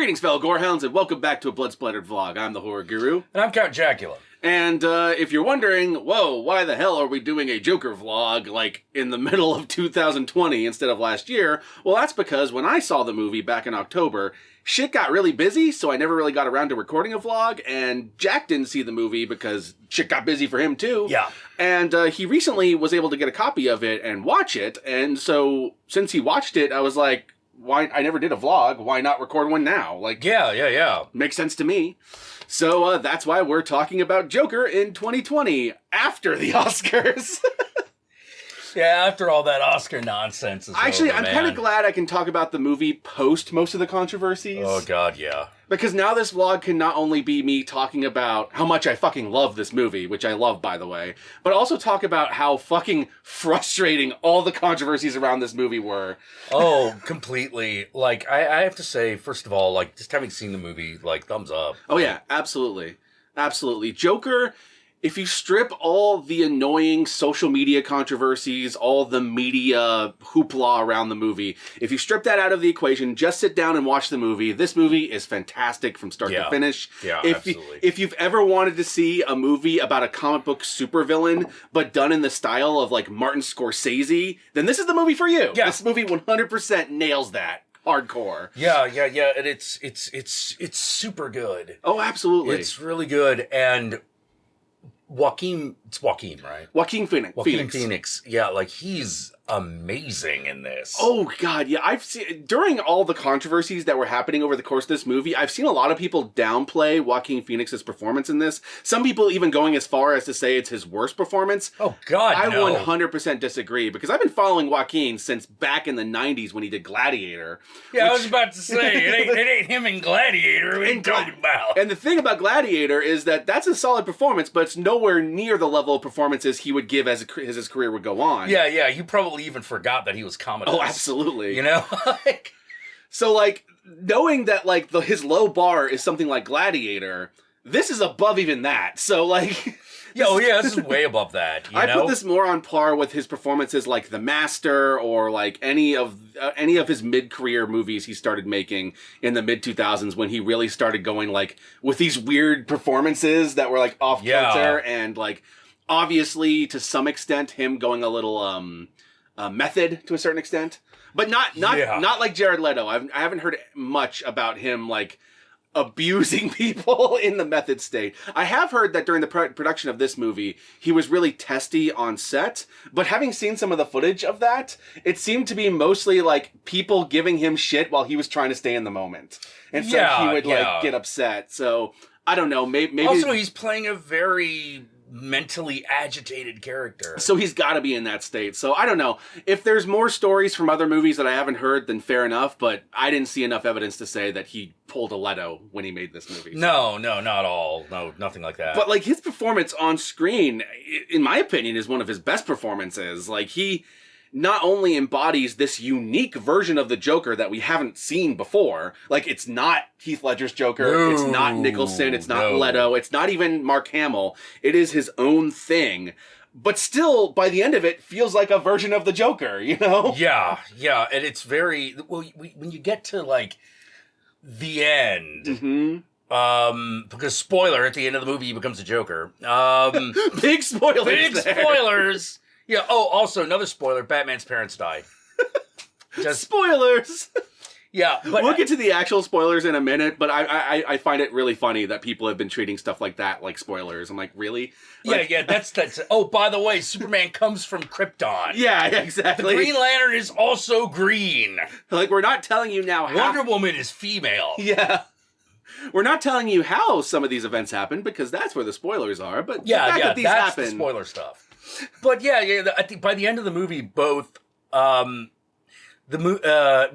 Greetings, fellow gorehounds, and welcome back to a Blood Splattered vlog. I'm the Horror Guru. And I'm Count Jackula. And if you're wondering, whoa, why the hell are we doing a Joker vlog, like, in the middle of 2020 instead of last year? Well, that's because when I saw the movie back in October, shit got really busy, so I never really got around to recording a vlog, and Jack didn't see the movie because shit got busy for him, too. Yeah. And he recently was able to get a copy of it and watch it, and so since he watched it, I was like, why? I never did a vlog. Why not record one now? Like, yeah. Makes sense to me. So that's why we're talking about Joker in 2020 after the Oscars. Yeah, after all that Oscar nonsense is Actually, over, I'm kind of glad I can talk about the movie post most of the controversies. Oh, God, yeah. Because now this vlog can not only be me talking about how much I fucking love this movie, which I love, by the way, but also talk about how fucking frustrating all the controversies around this movie were. Oh, completely. Like, I have to say, first of all, like, just having seen the movie, like, thumbs up. Oh, yeah, absolutely. Absolutely. Joker, if you strip all the annoying social media controversies, all the media hoopla around the movie, if you strip that out of the equation, just sit down and watch the movie. This movie is fantastic from start to finish. Yeah, absolutely. If you've ever wanted to see a movie about a comic book supervillain, but done in the style of, like, Martin Scorsese, then this is the movie for you. Yeah. This movie 100% nails that. Hardcore. Yeah, and it's super good. Oh, absolutely. It's really good, and it's Joaquin, right? Joaquin Phoenix. Joaquin Phoenix. Yeah, like, he's amazing in this. Oh, God, yeah. I've seen, during all the controversies that were happening over the course of this movie, I've seen a lot of people downplay Joaquin Phoenix's performance in this. Some people even going as far as to say it's his worst performance. Oh, God, no. I 100% disagree, because I've been following Joaquin since back in the 90s when he did Gladiator. Yeah, I was about to say, it ain't him in Gladiator. What are you talking about? And the thing about Gladiator is that that's a solid performance, but it's nowhere near the level of performances he would give as his career would go on. Yeah, you probably even forgot that he was Commodus. Oh, absolutely. You know? So, like, knowing that, like, his low bar is something like Gladiator, this is above even that. So, like... this is way above that, you know? I put this more on par with his performances like The Master or, like, any of his mid-career movies he started making in the mid-2000s when he really started going, like, with these weird performances that were, like, off-kilter and, like, obviously, to some extent, him going a little, method to a certain extent. But not like Jared Leto. I haven't heard much about him, like, abusing people in the method state. I have heard that during the production of this movie, he was really testy on set, but having seen some of the footage of that, it seemed to be mostly, like, people giving him shit while he was trying to stay in the moment. And so he would, like, get upset. So, I don't know, maybe... Also, he's playing a very mentally agitated character. So he's got to be in that state. So I don't know. If there's more stories from other movies that I haven't heard, then fair enough, but I didn't see enough evidence to say that he pulled a Leto when he made this movie. So. No, not at all. No, nothing like that. But, like, his performance on screen, in my opinion, is one of his best performances. Like, he not only embodies this unique version of the Joker that we haven't seen before. Like, it's not Heath Ledger's Joker. It's not Nicholson. It's not Leto. It's not even Mark Hamill. It is his own thing. But still, by the end of it, feels like a version of the Joker, you know? Yeah. And it's very... Well, when you get to, like, the end... Mm-hmm. Because spoiler, at the end of the movie, he becomes a Joker. Big spoilers. Big spoilers. Yeah. Oh, also another spoiler: Batman's parents die. Just spoilers. Yeah, but we'll get to the actual spoilers in a minute. But I find it really funny that people have been treating stuff like that like spoilers. I'm like, really? Like, yeah. That's. Oh, by the way, Superman comes from Krypton. Yeah, exactly. The Green Lantern is also green. Like, we're not telling you now how Wonder Woman is female. Yeah. We're not telling you how some of these events happen because that's where the spoilers are. But that's the spoiler stuff. But I think by the end of the movie, both we're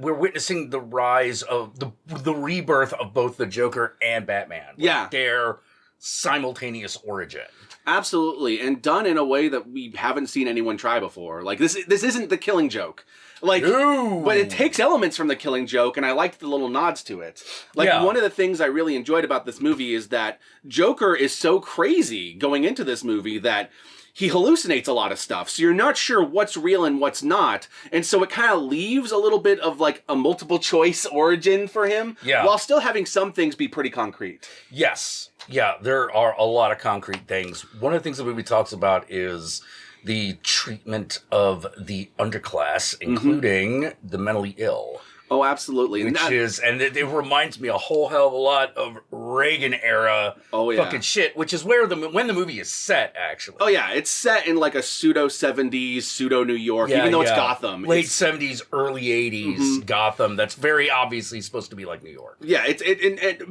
witnessing the rise of the rebirth of both the Joker and Batman. Yeah, their simultaneous origin. Absolutely, and done in a way that we haven't seen anyone try before. Like this isn't the Killing Joke. Like, but it takes elements from the Killing Joke, and I liked the little nods to it. Like, one of the things I really enjoyed about this movie is that Joker is so crazy going into this movie that he hallucinates a lot of stuff. So you're not sure what's real and what's not. And so it kind of leaves a little bit of like a multiple choice origin for him. Yeah. While still having some things be pretty concrete. Yes. Yeah, there are a lot of concrete things. One of the things the movie talks about is the treatment of the underclass, including the mentally ill. Oh, absolutely. And it reminds me a whole hell of a lot of Reagan era fucking shit, which is where when the movie is set, actually. Oh, yeah. It's set in like a pseudo 70s, pseudo New York, even though it's Gotham. Late 70s, early 80s Gotham. That's very obviously supposed to be like New York. Yeah, it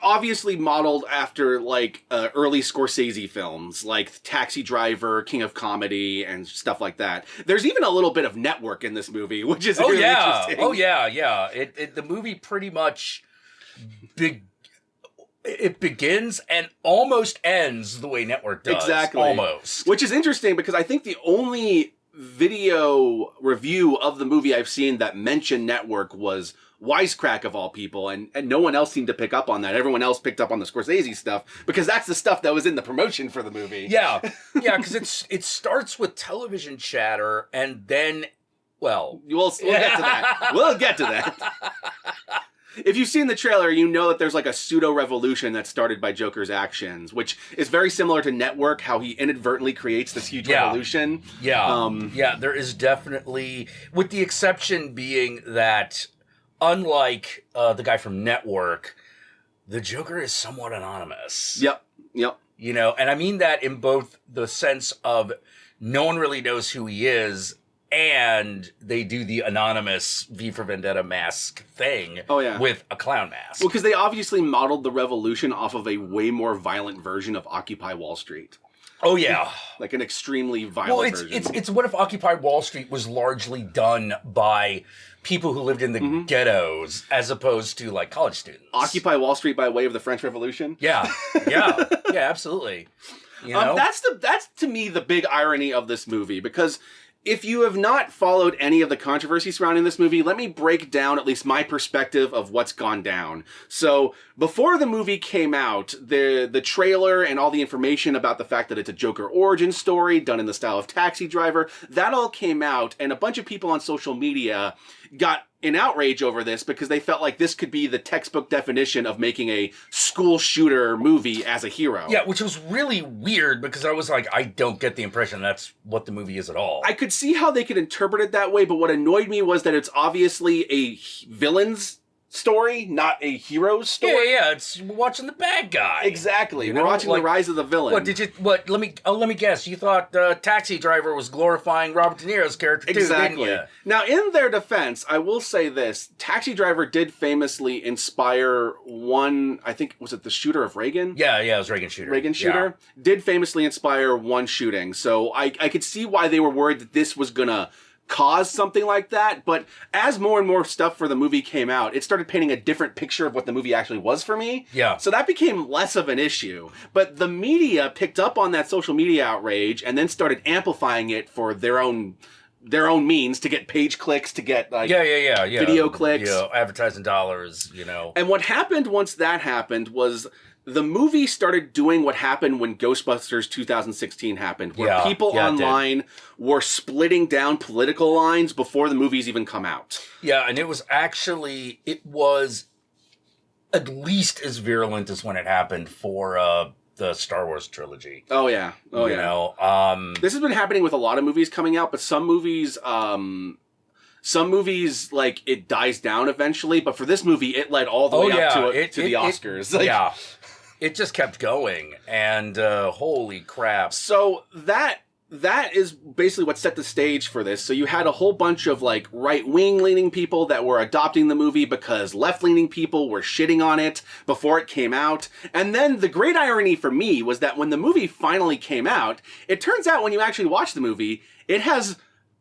obviously modeled after like early Scorsese films, like Taxi Driver, King of Comedy, and stuff like that. There's even a little bit of Network in this movie, which is really interesting. Oh, yeah. The movie pretty much it begins and almost ends the way Network does. Exactly. Almost. Which is interesting because I think the only video review of the movie I've seen that mentioned Network was Wisecrack of all people, and no one else seemed to pick up on that. Everyone else picked up on the Scorsese stuff because that's the stuff that was in the promotion for the movie. Yeah, because it starts with television chatter and then... Well, we'll get to that. We'll get to that. If you've seen the trailer, you know that there's like a pseudo-revolution that's started by Joker's actions, which is very similar to Network, how he inadvertently creates this huge revolution. Yeah, there is definitely, with the exception being that, unlike the guy from Network, the Joker is somewhat anonymous. Yep. You know, and I mean that in both the sense of no one really knows who he is, and they do the anonymous V for Vendetta mask thing with a clown mask. Well, because they obviously modeled the revolution off of a way more violent version of Occupy Wall Street. Oh, yeah. Like an extremely violent version. It's what if Occupy Wall Street was largely done by people who lived in the ghettos as opposed to, like, college students. Occupy Wall Street by way of the French Revolution? Yeah, absolutely. You know? That's to me the big irony of this movie, because... if you have not followed any of the controversy surrounding this movie, let me break down at least my perspective of what's gone down. So, before the movie came out, the trailer and all the information about the fact that it's a Joker origin story done in the style of Taxi Driver, that all came out, and a bunch of people on social media got in outrage over this because they felt like this could be the textbook definition of making a school shooter movie as a hero. Yeah, which was really weird because I was like, I don't get the impression that's what the movie is at all. I could see how they could interpret it that way, but what annoyed me was that it's obviously a villain's story, not a hero's story. Yeah, it's watching the bad guy. Exactly. We're know? watching the rise of the villain. Let me guess. You thought Taxi Driver was glorifying Robert De Niro's character too, didn't you? Now, in their defense, I will say this. Taxi Driver did famously inspire one, I think, was it the shooter of Reagan? Yeah, it was Reagan shooter. Reagan shooter. Yeah. Did famously inspire one shooting. So I could see why they were worried that this was going to cause something like that, but as more and more stuff for the movie came out, it started painting a different picture of what the movie actually was for me. Yeah. So that became less of an issue. But the media picked up on that social media outrage and then started amplifying it for their own means to get page clicks, to get like video clicks, advertising dollars, you know. And what happened once that happened was the movie started doing what happened when Ghostbusters 2016 happened, where people online were splitting down political lines before the movies even come out. Yeah, and it was at least as virulent as when it happened for the Star Wars trilogy. Oh, yeah. You know, this has been happening with a lot of movies coming out, but some movies, like, it dies down eventually, but for this movie, it led all the way up to the Oscars. It just kept going, and holy crap. So that is basically what set the stage for this. So you had a whole bunch of like right-wing leaning people that were adopting the movie because left-leaning people were shitting on it before it came out. And then the great irony for me was that when the movie finally came out, it turns out when you actually watch the movie, it has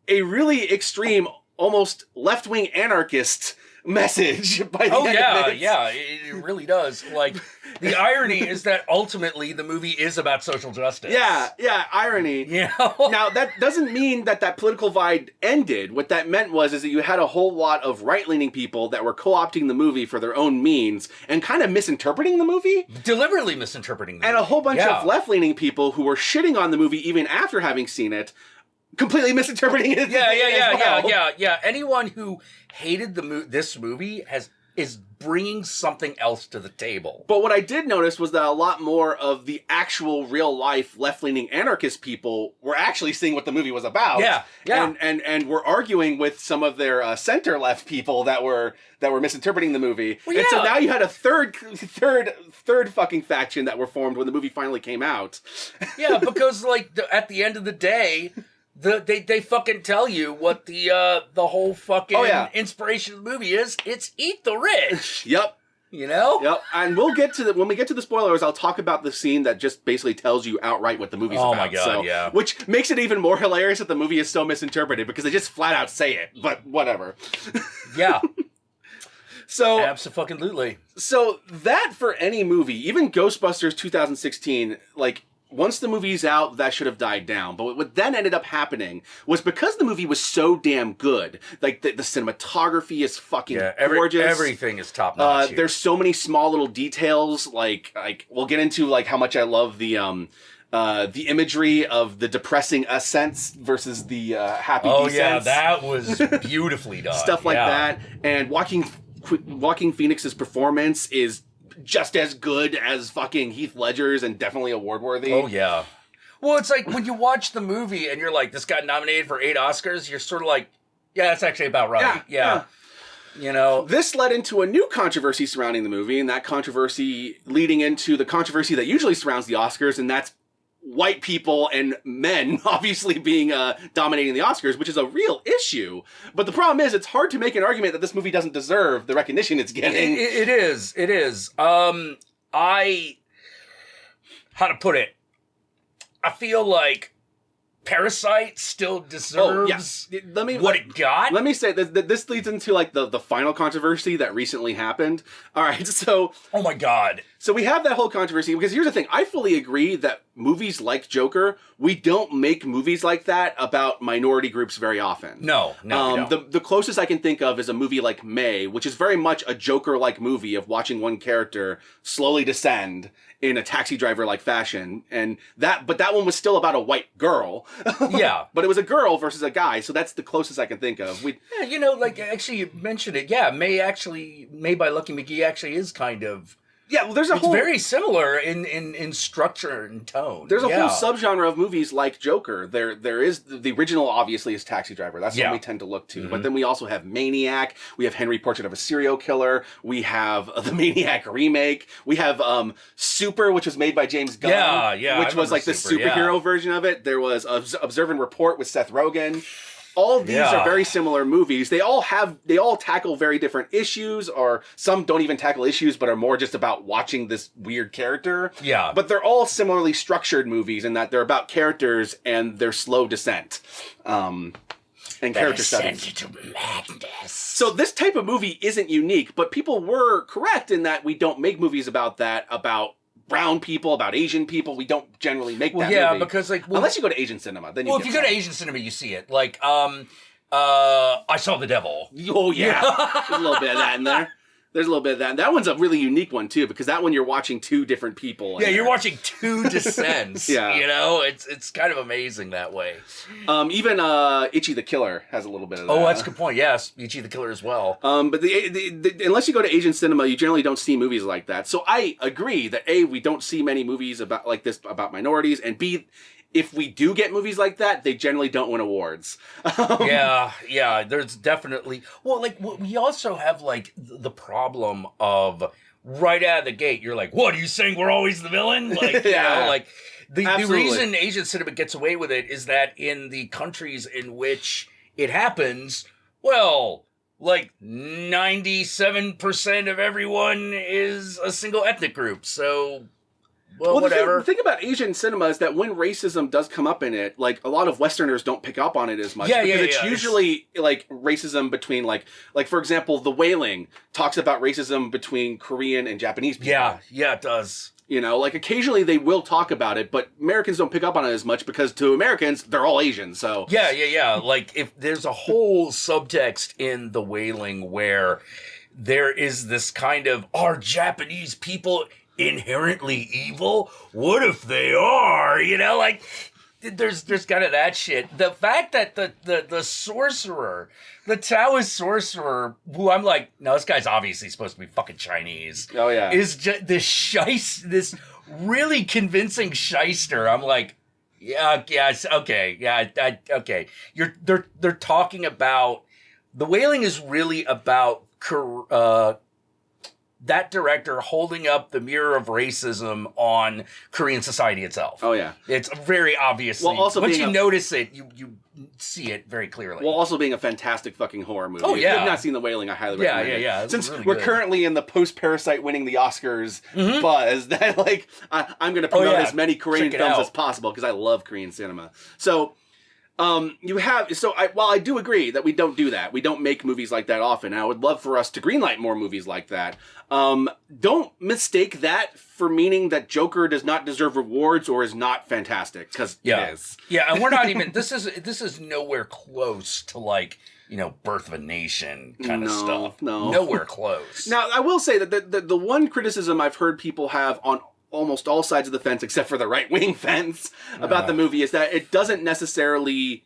a really extreme, almost left-wing anarchist message by the Oh, end yeah, of it. yeah, it really does. Like, the irony is that ultimately the movie is about social justice. Yeah, irony. You Now, know? that doesn't mean that political divide ended. What that meant is that you had a whole lot of right-leaning people that were co-opting the movie for their own means and kind of misinterpreting the movie. Deliberately misinterpreting the movie. And a whole bunch of left-leaning people who were shitting on the movie even after having seen it, completely misinterpreting it. Yeah. Anyone who hated this movie is bringing something else to the table. But what I did notice was that a lot more of the actual real-life left-leaning anarchist people were actually seeing what the movie was about. Yeah. And were arguing with some of their center-left people that were misinterpreting the movie. Well, and so now you had a third fucking faction that were formed when the movie finally came out. Yeah, because like at the end of the day, they fucking tell you what the whole fucking inspiration of the movie is. It's eat the rich. Yep. You know? Yep. And we'll get to when we get to the spoilers, I'll talk about the scene that just basically tells you outright what the movie's about. Oh my god, yeah. Which makes it even more hilarious that the movie is so misinterpreted because they just flat out say it. But whatever. Yeah. So absolutely. So that for any movie, even Ghostbusters 2016, like once the movie's out, that should have died down. But what then ended up happening was because the movie was so damn good, like the cinematography is fucking gorgeous. Everything is top notch. There's so many small little details. Like we'll get into like how much I love the imagery of the depressing ascents versus the happy descents. Oh yeah, that was beautifully done. Stuff like that. And Joaquin Phoenix's performance is just as good as fucking Heath Ledger's and definitely award worthy. Oh yeah. Well, it's like when you watch the movie and you're like, this got nominated for 8 Oscars, you're sort of like, yeah, that's actually about right. Yeah. You know, this led into a new controversy surrounding the movie, and that controversy leading into the controversy that usually surrounds the Oscars, and that's white people and men obviously being dominating the Oscars, which is a real issue. But the problem is, it's hard to make an argument that this movie doesn't deserve the recognition it's getting. It is. How to put it? I feel like Parasite still deserves what it got. Let me say this leads into like the final controversy that recently happened. All right, so oh my god. So we have that whole controversy because here's the thing. I fully agree that movies like Joker, we don't make movies like that about minority groups very often. No. The closest I can think of is a movie like May, which is very much a Joker-like movie of watching one character slowly descend in a Taxi Driver-like fashion, but that one was still about a white girl. Yeah, but it was a girl versus a guy, so that's the closest I can think of. Like actually you mentioned it. Yeah, May by Lucky McGee actually is kind of. Yeah, well, it's very similar in structure and tone. There's a whole subgenre of movies like Joker. There is the original, obviously, is Taxi Driver. That's what we tend to look to. Mm-hmm. But then we also have Maniac. We have Henry Portrait of a Serial Killer. We have the Maniac remake. We have Super, which was made by James Gunn. Which was like the superhero version of it. There was Observe and Report with Seth Rogen. All these are very similar movies. They all tackle very different issues, or some don't even tackle issues, but are more just about watching this weird character. Yeah. But they're all similarly structured movies in that they're about characters and their slow descent. And character studies. Into madness. So this type of movie isn't unique, but people were correct in that we don't make movies about that, about brown people, about Asian people. We don't generally make that movie. Yeah, because unless you go to Asian cinema, then if you go to Asian cinema, you see it. Like, I Saw the Devil. Oh yeah, there's a little bit of that in there. There's a little bit of that. And that one's a really unique one too, because that one you're watching two different people. Yeah, you're watching two descents. Yeah, you know, it's kind of amazing that way. Even Itchy the Killer has a little bit of that. Oh, that's a good point. Yes, Itchy the Killer as well. But unless you go to Asian cinema, you generally don't see movies like that. So I agree that A, we don't see many movies like this about minorities, and B, if we do get movies like that, they generally don't win awards. Yeah, there's definitely... Well, like, we also have, like, the problem of right out of the gate, you're like, what, are you saying we're always the villain? Like, you know, like, the reason Asian cinema gets away with it is that in the countries in which it happens, well, like, 97% of everyone is a single ethnic group, so... well, whatever. The thing about Asian cinema is that when racism does come up in it, like a lot of Westerners don't pick up on it as much because it's usually like racism between like for example, The Wailing talks about racism between Korean and Japanese people. Yeah, it does. You know, like occasionally they will talk about it, but Americans don't pick up on it as much because to Americans, they're all Asian, so... Yeah. Like, if there's a whole subtext in The Wailing where there is this kind of, are Japanese people inherently evil? What if they are? You know, like, there's kind of that shit. The fact that the sorcerer, the Taoist sorcerer, who I'm like, no, this guy's obviously supposed to be fucking Chinese. Oh, yeah. Is just this really convincing shyster. I'm like, okay. They're talking about, The Wailing is really about that director holding up the mirror of racism on Korean society itself. Oh, yeah. It's very obviously. Well, also once you notice it, you see it very clearly. Well, also being a fantastic fucking horror movie. Oh, yeah. If you have not seen The Wailing, I highly recommend it. Yeah. Since really we're good. currently in the post-Parasite winning the Oscars buzz, that like I'm going to promote as many Korean films as possible because I love Korean cinema. So... while I do agree that we don't do that, we don't make movies like that often, and I would love for us to greenlight more movies like that. Don't mistake that for meaning that Joker does not deserve rewards or is not fantastic, because it is. Yeah, and we're not even, this is nowhere close to like, you know, Birth of a Nation kind of stuff. No. Nowhere close. Now, I will say that the one criticism I've heard people have on almost all sides of the fence, except for the right-wing fence, about the movie is that it doesn't necessarily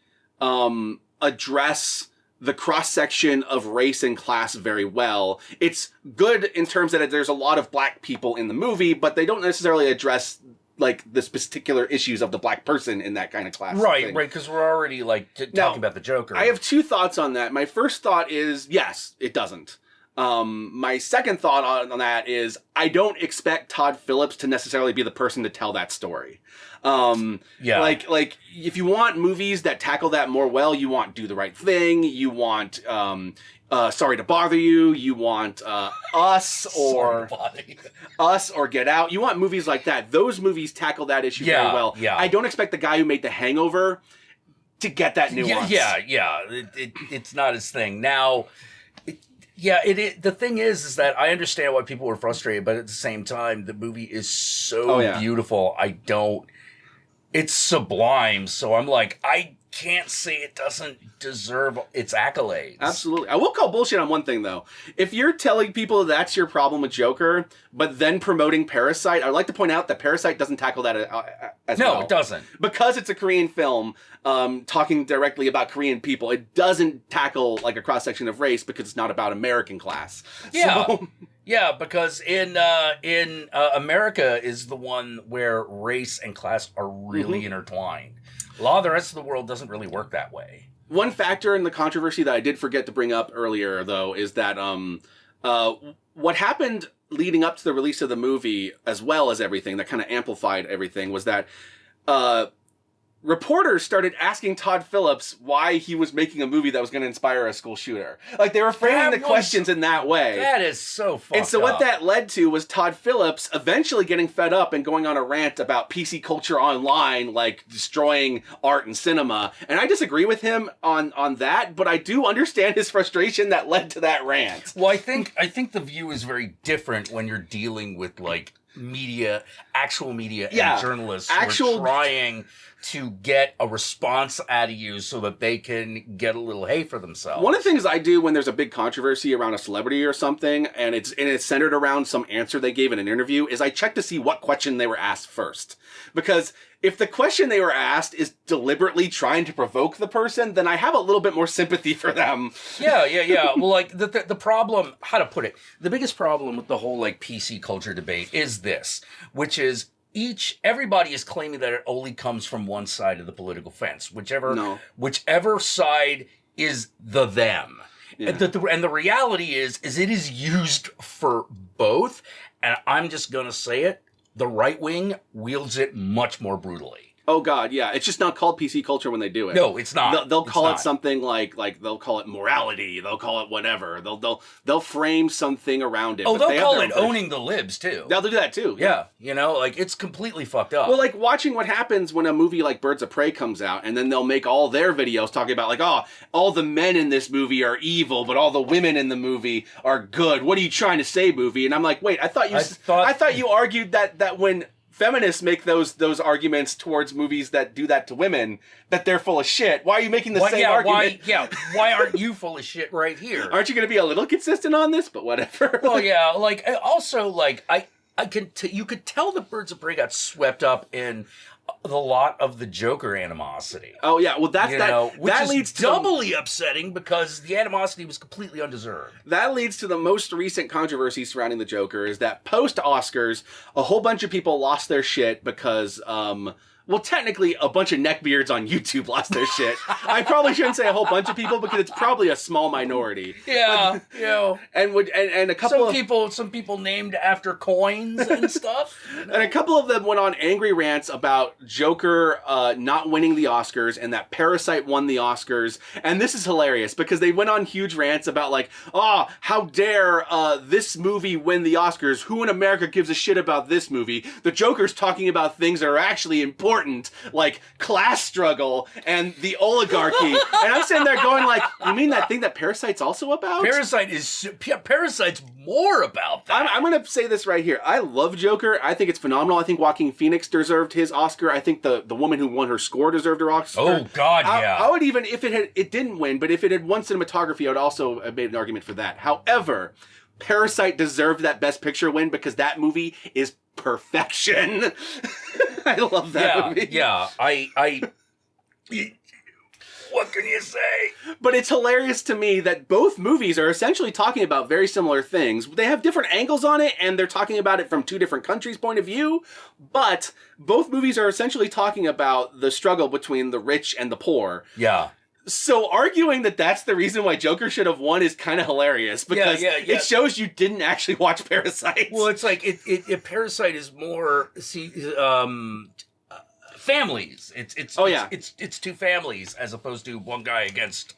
address the cross-section of race and class very well. It's good in terms that there's a lot of black people in the movie, but they don't necessarily address like the particular issues of the black person in that kind of class. Right, because we're already like talking about the Joker. I have two thoughts on that. My first thought is, yes, it doesn't. My second thought on that is I don't expect Todd Phillips to necessarily be the person to tell that story. Like if you want movies that tackle that more well, you want Do the Right Thing, you want Sorry to Bother You, you want Us or Get Out. You want movies like that. Those movies tackle that issue very well. Yeah. I don't expect the guy who made The Hangover to get that nuance. It's not his thing. Now, the thing is that I understand why people were frustrated, but at the same time, the movie is so beautiful. It's sublime. So I'm like, I can't say it doesn't deserve its accolades. Absolutely. I will call bullshit on one thing, though. If you're telling people that's your problem with Joker, but then promoting Parasite, I'd like to point out that Parasite doesn't tackle that as well. No, it doesn't. Because it's a Korean film talking directly about Korean people, it doesn't tackle like a cross-section of race because it's not about American class. Yeah. So... Yeah, because in America is the one where race and class are really intertwined. A lot of the rest of the world doesn't really work that way. One factor in the controversy that I did forget to bring up earlier, though, is that what happened leading up to the release of the movie, as well as everything, that kind of amplified everything, was that reporters started asking Todd Phillips why he was making a movie that was going to inspire a school shooter. Like, they were framing the questions in that way. That is so fucked up. And so what that led to was Todd Phillips eventually getting fed up and going on a rant about PC culture online, like destroying art and cinema. And I disagree with him on that, but I do understand his frustration that led to that rant. Well, I think the view is very different when you're dealing with, like, actual media and journalists who are trying to get a response out of you so that they can get a little hay for themselves. One of the things I do when there's a big controversy around a celebrity or something, and it's centered around some answer they gave in an interview, is I check to see what question they were asked first. Because if the question they were asked is deliberately trying to provoke the person, then I have a little bit more sympathy for them. Yeah. Well, like, the problem, how to put it, the biggest problem with the whole, like, PC culture debate is this, which is everybody is claiming that it only comes from one side of the political fence, whichever side is them. Yeah. And the reality is it is used for both, and I'm just going to say it, the right wing wields it much more brutally. Oh God, yeah. It's just not called PC culture when they do it. No, it's not. They'll call it something like they'll call it morality. They'll call it whatever. They'll frame something around it. Oh, they'll call it owning the libs too. They'll do that too. Yeah, you know, like it's completely fucked up. Well, like watching what happens when a movie like Birds of Prey comes out, and then they'll make all their videos talking about like, oh, all the men in this movie are evil, but all the women in the movie are good. What are you trying to say, movie? And I'm like, wait, I thought you argued that when feminists make those arguments towards movies that do that to women, that they're full of shit. Why are you making the same argument? Why aren't you full of shit right here? Aren't you going to be a little consistent on this? But whatever. Well, yeah, like also like you could tell the Birds of Prey got swept up in the lot of the Joker animosity. Oh yeah, well that leads to doubly upsetting because the animosity was completely undeserved. That leads to the most recent controversy surrounding the Joker is that post Oscars, a whole bunch of people lost their shit because well, technically, a bunch of neckbeards on YouTube lost their shit. I probably shouldn't say a whole bunch of people because it's probably a small minority. Yeah, yeah. And a couple some people named after coins and stuff. And a couple of them went on angry rants about Joker not winning the Oscars and that Parasite won the Oscars. And this is hilarious because they went on huge rants about like, oh, how dare this movie win the Oscars? Who in America gives a shit about this movie? The Joker's talking about things that are actually important, like class struggle and the oligarchy. And I'm sitting there going like, you mean that thing that Parasite's also about? Parasite's more about that. I'm going to say this right here. I love Joker. I think it's phenomenal. I think Joaquin Phoenix deserved his Oscar. I think the woman who won her score deserved her Oscar. Oh God, yeah. I would even, if it didn't win, but if it had won cinematography, I would also have made an argument for that. However, Parasite deserved that Best Picture win because that movie is perfection. I love that movie. Yeah, what can you say? But it's hilarious to me that both movies are essentially talking about very similar things. They have different angles on it, and they're talking about it from two different countries' point of view, but both movies are essentially talking about the struggle between the rich and the poor. Yeah. So arguing that that's the reason why Joker should have won is kind of hilarious because it shows you didn't actually watch Parasite. Well, it's like Parasite is more families. It's two families as opposed to one guy against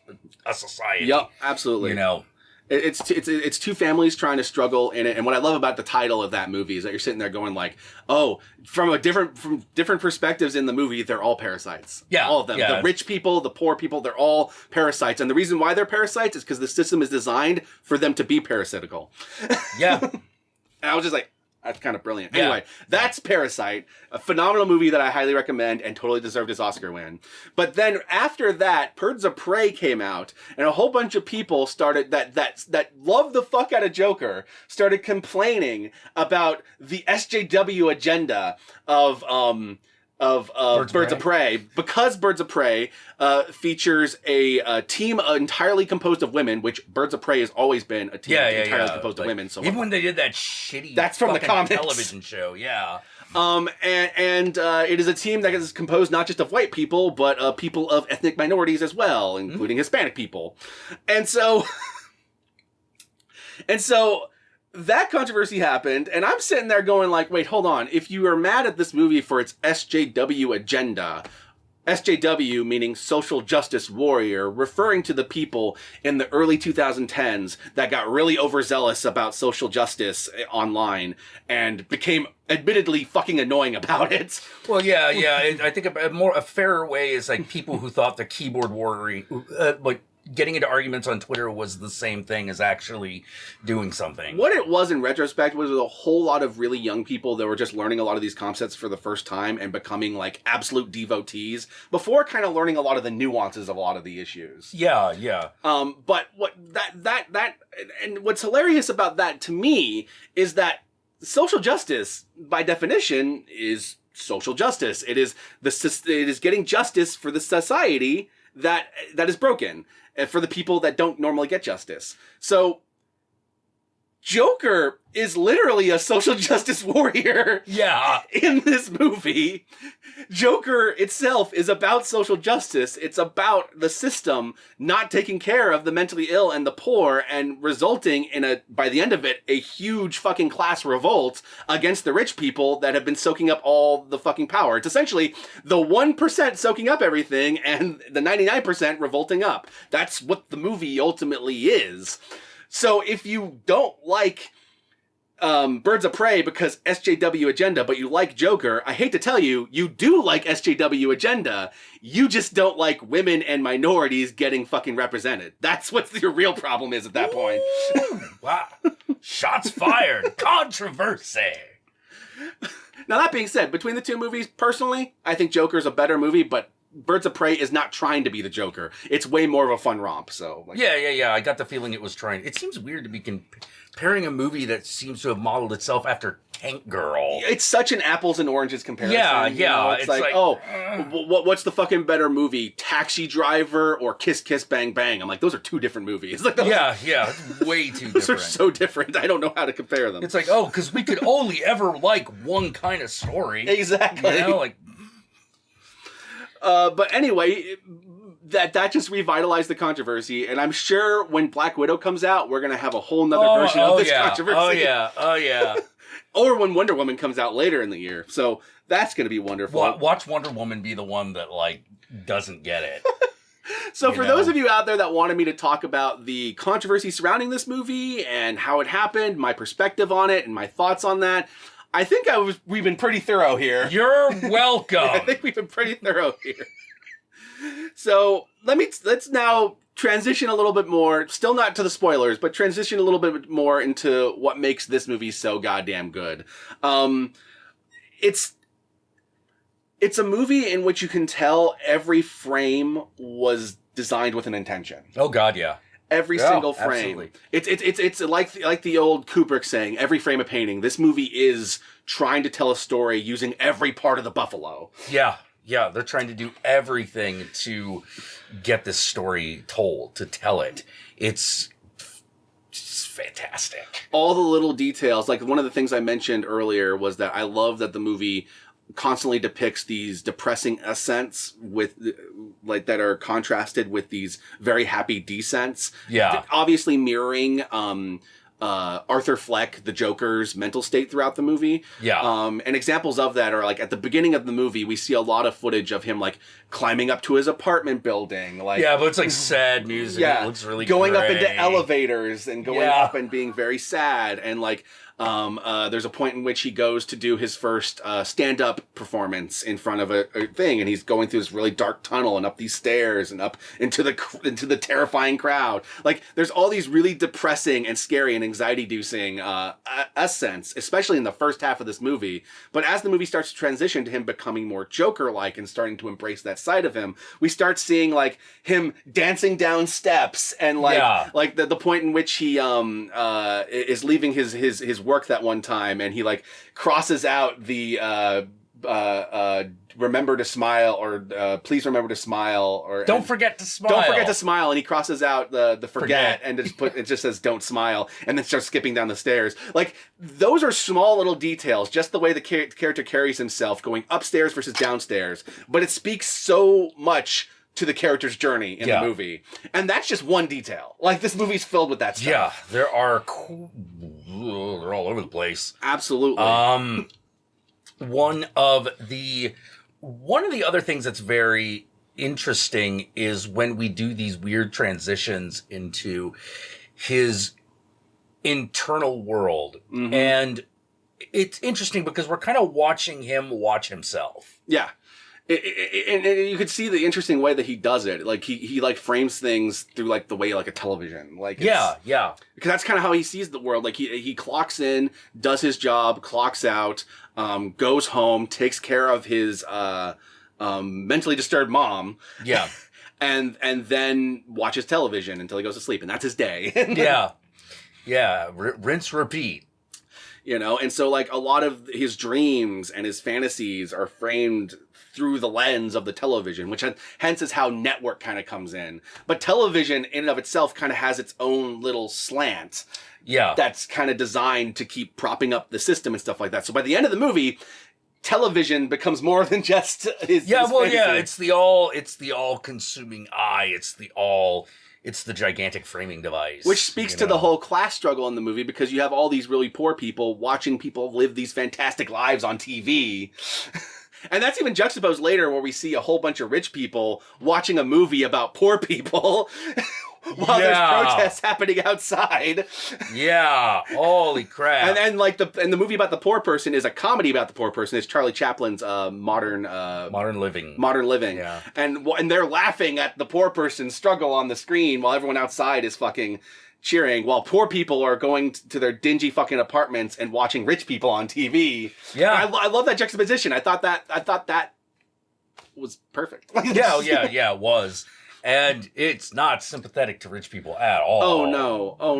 a society. Yep, absolutely. You know. It's two families trying to struggle in it, and what I love about the title of that movie is that you're sitting there going like, oh, from different perspectives in the movie, they're all parasites. Yeah, all of them. Yeah. The rich people, the poor people, they're all parasites, and the reason why they're parasites is because the system is designed for them to be parasitical. Yeah, and I was just like, that's kind of brilliant. Anyway, that's Parasite, a phenomenal movie that I highly recommend and totally deserved his Oscar win. But then after that, Birds of Prey came out, and a whole bunch of people started that love the fuck out of Joker started complaining about the SJW agenda of Birds of Prey, because Birds of Prey features a team entirely composed of women, which Birds of Prey has always been a team entirely composed of women. So even when they did that shitty that's from the comics television show, and it is a team that is composed not just of white people, but people of ethnic minorities as well, including Hispanic people, and so that controversy happened, and I'm sitting there going like, wait, hold on. If you are mad at this movie for its SJW agenda, SJW meaning social justice warrior, referring to the people in the early 2010s that got really overzealous about social justice online and became admittedly fucking annoying about it. Well, yeah. I think a fairer way is like people who thought the keyboard warrior, like getting into arguments on Twitter was the same thing as actually doing something. What it was in retrospect was a whole lot of really young people that were just learning a lot of these concepts for the first time and becoming like absolute devotees before kind of learning a lot of the nuances of a lot of the issues. Yeah. But what and what's hilarious about that to me is that social justice by definition is social justice. It is getting justice for the society that is broken, and for the people that don't normally get justice. So Joker is literally a social justice warrior. Yeah. In this movie. Joker itself is about social justice. It's about the system not taking care of the mentally ill and the poor and resulting in by the end of it, a huge fucking class revolt against the rich people that have been soaking up all the fucking power. It's essentially the 1% soaking up everything and the 99% revolting up. That's what the movie ultimately is. So if you don't like Birds of Prey because SJW agenda, but you like Joker, I hate to tell you, you do like SJW agenda. You just don't like women and minorities getting fucking represented. That's what your real problem is at that point. Wow. Shots fired. Controversy. Now, that being said, between the two movies, personally, I think Joker's a better movie, but Birds of Prey is not trying to be the Joker. It's way more of a fun romp, so... Yeah. I got the feeling it was trying... It seems weird to be comparing a movie that seems to have modeled itself after Tank Girl. It's such an apples and oranges comparison. Yeah. You know? It's like, what's the fucking better movie? Taxi Driver or Kiss Kiss Bang Bang? I'm like, those are two different movies. Like, it's way too different. Those are so different. I don't know how to compare them. It's like, because we could only ever like one kind of story. Exactly. You know, like... But anyway, that just revitalized the controversy, and I'm sure when Black Widow comes out, we're gonna have a whole nother version of this controversy. Oh yeah. Or when Wonder Woman comes out later in the year, so that's gonna be wonderful. Watch Wonder Woman be the one that doesn't get it. So for those of you out there that wanted me to talk about the controversy surrounding this movie and how it happened, my perspective on it, and my thoughts on that. I think we've been pretty thorough here. You're welcome. I think we've been pretty thorough here. So let's now transition a little bit more, still not to the spoilers, but transition a little bit more into what makes this movie so goddamn good. It's a movie in which you can tell every frame was designed with an intention. Oh God, yeah. Every single frame. Absolutely. It's like the old Kubrick saying, every frame a painting. This movie is trying to tell a story using every part of the buffalo. Yeah. They're trying to do everything to get this story told, to tell it. It's fantastic. All the little details, like one of the things I mentioned earlier was that I love that the movie constantly depicts these depressing ascents with that are contrasted with these very happy descents. Yeah. Obviously mirroring Arthur Fleck, the Joker's mental state throughout the movie. Yeah. And examples of that are at the beginning of the movie, we see a lot of footage of him climbing up to his apartment building. But it's sad music. Yeah. It looks really going great. Up into elevators and going up and being very sad and there's a point in which he goes to do his first stand-up performance in front of a thing, and he's going through this really dark tunnel and up these stairs and up into the terrifying crowd. There's all these really depressing and scary and anxiety-inducing ascents, especially in the first half of this movie. But as the movie starts to transition to him becoming more Joker-like and starting to embrace that side of him, we start seeing him dancing down steps and the point in which he is leaving his work that one time, and he crosses out the remember to smile or please remember to smile or don't forget to smile, and he crosses out the forget and it just says don't smile and then starts skipping down the stairs. Those are small little details, just the way the character carries himself going upstairs versus downstairs, but it speaks so much to the character's journey in the movie. And that's just one detail. This movie's filled with that stuff. Yeah, they're all over the place. Absolutely. One of the other things that's very interesting is when we do these weird transitions into his internal world. Mm-hmm. And it's interesting because we're kind of watching him watch himself. Yeah. And you could see the interesting way that he does it. He frames things through the way a television. Yeah. Because that's kind of how he sees the world. He clocks in, does his job, clocks out, goes home, takes care of his mentally disturbed mom. Yeah. and then watches television until he goes to sleep, and that's his day. Yeah. Rinse, repeat. And so a lot of his dreams and his fantasies are framed through the lens of the television, which hence is how network kind of comes in. But television in and of itself kind of has its own little slant that's kind of designed to keep propping up the system and stuff like that. So by the end of the movie, television becomes more than just his fantasy. It's the all-consuming eye. It's the gigantic framing device. Which speaks to the whole class struggle in the movie, because you have all these really poor people watching people live these fantastic lives on TV. And that's even juxtaposed later, where we see a whole bunch of rich people watching a movie about poor people while there's protests happening outside. Yeah, holy crap! And then, like, the movie about the poor person is a comedy about the poor person. It's Charlie Chaplin's Modern Living. Yeah, and they're laughing at the poor person's struggle on the screen while everyone outside is fucking cheering, while poor people are going to their dingy fucking apartments and watching rich people on TV. Yeah, I love that juxtaposition. I thought that was perfect. it was. And it's not sympathetic to rich people at all. Oh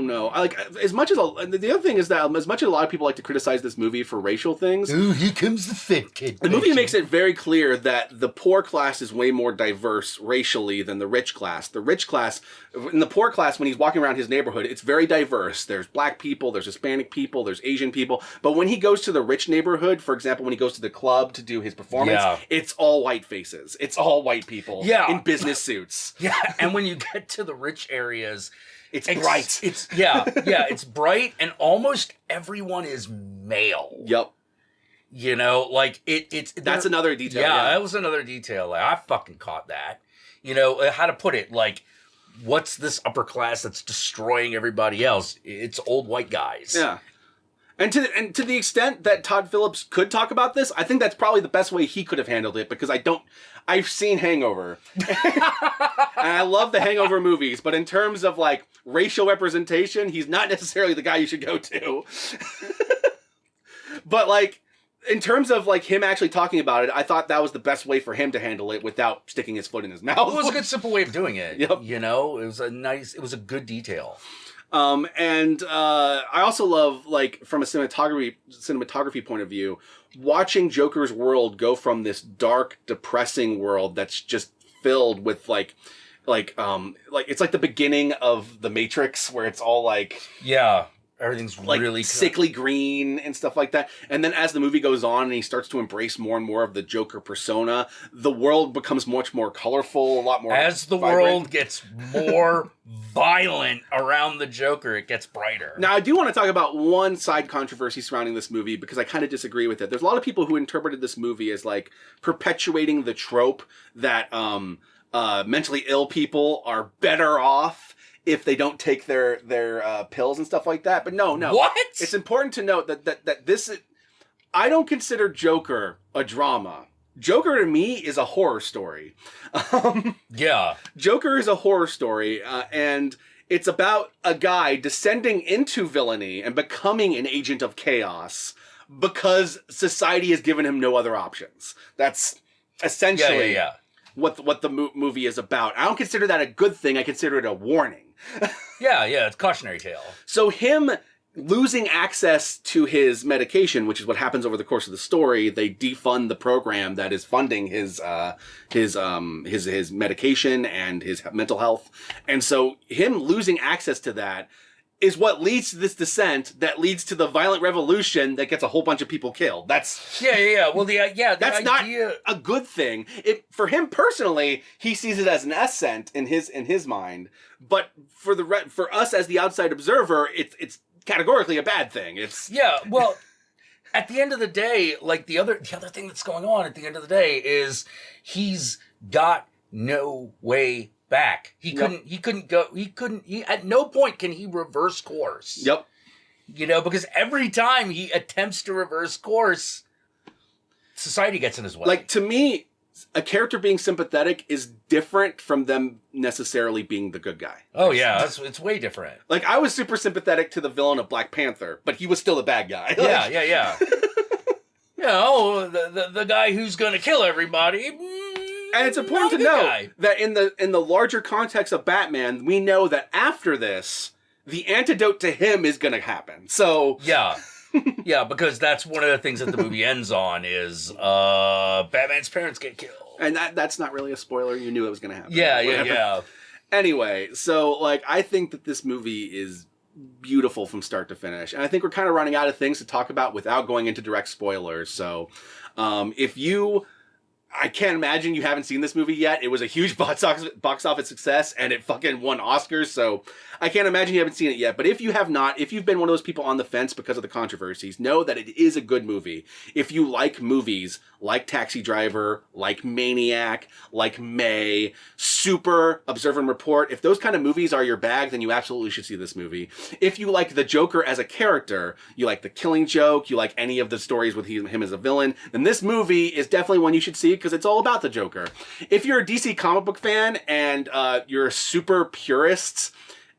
no! Like, as much as the other thing is that as much as a lot of people like to criticize this movie for racial things, here comes the fit kid. The movie makes it very clear that the poor class is way more diverse racially than the rich class. The rich class, in the poor class, when he's walking around his neighborhood, it's very diverse. There's black people, there's Hispanic people, there's Asian people. But when he goes to the rich neighborhood, for example, when he goes to the club to do his performance, it's all white faces. It's all white people in business suits. Yeah, and when you get to the rich areas, it's bright. It's bright, and almost everyone is male. Yep. You know, like that's another detail. Yeah, that was another detail. Like, I fucking caught that. You know, how to put it? Like, what's this upper class that's destroying everybody else? It's old white guys. Yeah. And to the extent that Todd Phillips could talk about this, I think that's probably the best way he could have handled it, because I've seen Hangover. And I love the Hangover movies, but in terms of, like, racial representation, he's not necessarily the guy you should go to. But, like, in terms of, like, him actually talking about it, I thought that was the best way for him to handle it without sticking his foot in his mouth. It was a good, simple way of doing it. Yep. You know, it was a good detail. And I also love, like, from a cinematography point of view, watching Joker's world go from this dark, depressing world that's just filled with like it's like the beginning of The Matrix, where it's all like everything's like really sickly green and stuff like that. And then as the movie goes on and he starts to embrace more and more of the Joker persona, the world becomes much more colorful, a lot more as the vibrant. World gets more violent around the Joker, it gets brighter. Now, I do want to talk about one side controversy surrounding this movie, because I kind of disagree with it. There's a lot of people who interpreted this movie as, like, perpetuating the trope that mentally ill people are better off if they don't take their pills and stuff like that. But no. What? It's important to note that this is, I don't consider Joker a drama. Joker to me is a horror story. Joker is a horror story, and it's about a guy descending into villainy and becoming an agent of chaos because society has given him no other options. That's essentially what the movie is about. I don't consider that a good thing. I consider it a warning. It's a cautionary tale. So him losing access to his medication, which is what happens over the course of the story, they defund the program that is funding his medication and his mental health. And so him losing access to that is what leads to this descent that leads to the violent revolution that gets a whole bunch of people killed. That's Well, that's not a good thing. For him personally, he sees it as an ascent in his mind. But for us as the outside observer, it's categorically a bad thing. Well, at the end of the day, like the other thing that's going on at the end of the day is he's got no way back. At no point can he reverse course. Yep. You know, because every time he attempts to reverse course, society gets in his way. Like, to me, a character being sympathetic is different from them necessarily being the good guy. Oh yeah, it's way different. Like, I was super sympathetic to the villain of Black Panther, but he was still a bad guy. Yeah. You know, the guy who's gonna kill everybody. And it's important to note that in the larger context of Batman, we know that after this, the antidote to him is gonna happen. So yeah, because that's one of the things that the movie ends on is Batman's parents get killed. And that's not really a spoiler. You knew it was going to happen. Yeah. Anyway, so, like, I think that this movie is beautiful from start to finish. And I think we're kind of running out of things to talk about without going into direct spoilers. So I can't imagine you haven't seen this movie yet. It was a huge box office success, and it fucking won Oscars, so I can't imagine you haven't seen it yet. But if you have not, if you've been one of those people on the fence because of the controversies, know that it is a good movie. If you like movies like Taxi Driver, like Maniac, like May, Super, Observe and Report, if those kind of movies are your bag, then you absolutely should see this movie. If you like the Joker as a character, you like The Killing Joke, you like any of the stories with him as a villain, then this movie is definitely one you should see because it's all about the Joker. If you're a DC comic book fan and you're a super purist,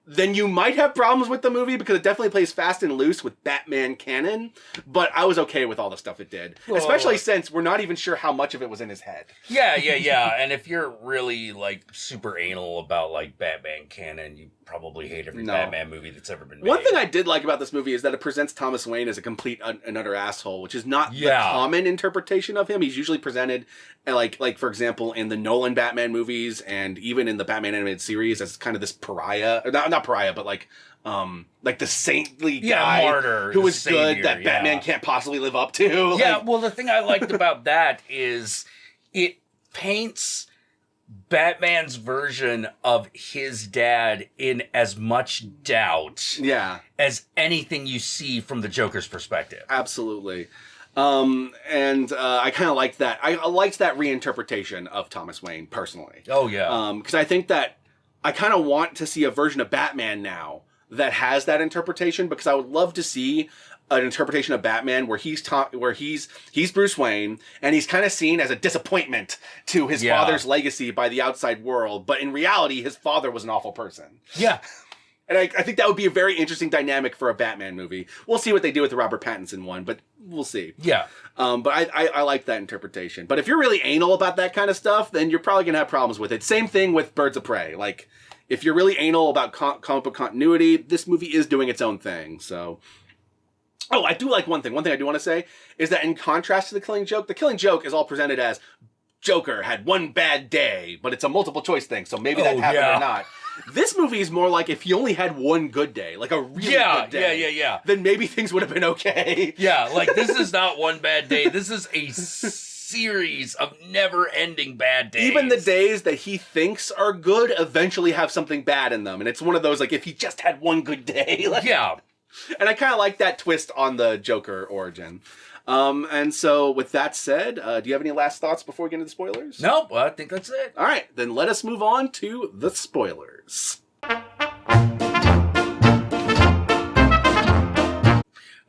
then you might have problems with the movie because it definitely plays fast and loose with Batman canon, but I was okay with all the stuff it did. Whoa. Especially since we're not even sure how much of it was in his head. Yeah. And if you're really, like, super anal about, like, Batman canon, you probably hate every Batman movie that's ever been made. One thing I did like about this movie is that it presents Thomas Wayne as a complete and utter asshole, which is not the common interpretation of him. He's usually presented, like for example, in the Nolan Batman movies and even in the Batman animated series as kind of this pariah. Not pariah, but like the saintly guy martyr, who was savior, good that Batman can't possibly live up to. Yeah, well, the thing I liked about that is it paints Batman's version of his dad in as much doubt as anything you see from the Joker's perspective. Absolutely. And I kind of liked that. I liked that reinterpretation of Thomas Wayne personally. Oh, yeah. Because I think that I kind of want to see a version of Batman now that has that interpretation, because I would love to see an interpretation of Batman where he's Bruce Wayne and he's kind of seen as a disappointment to his father's legacy by the outside world, but in reality his father was an awful person. Yeah. And I think that would be a very interesting dynamic for a Batman movie. We'll see what they do with the Robert Pattinson one, but we'll see. Yeah. But I like that interpretation. But if you're really anal about that kind of stuff, then you're probably going to have problems with it. Same thing with Birds of Prey. Like, if you're really anal about comic book continuity, this movie is doing its own thing. So, I do like one thing. One thing I do want to say is that in contrast to The Killing Joke is all presented as Joker had one bad day, but it's a multiple choice thing, so maybe that happened or not. This movie is more like if he only had one good day, like a really good day. Then maybe things would have been okay. Yeah, like this is not one bad day. This is a series of never-ending bad days. Even the days that he thinks are good eventually have something bad in them, and it's one of those, like, if he just had one good day. Like, yeah. And I kind of like that twist on the Joker origin. And so with that said, do you have any last thoughts before we get into the spoilers? Nope, I think that's it. All right, then let us move on to the spoilers.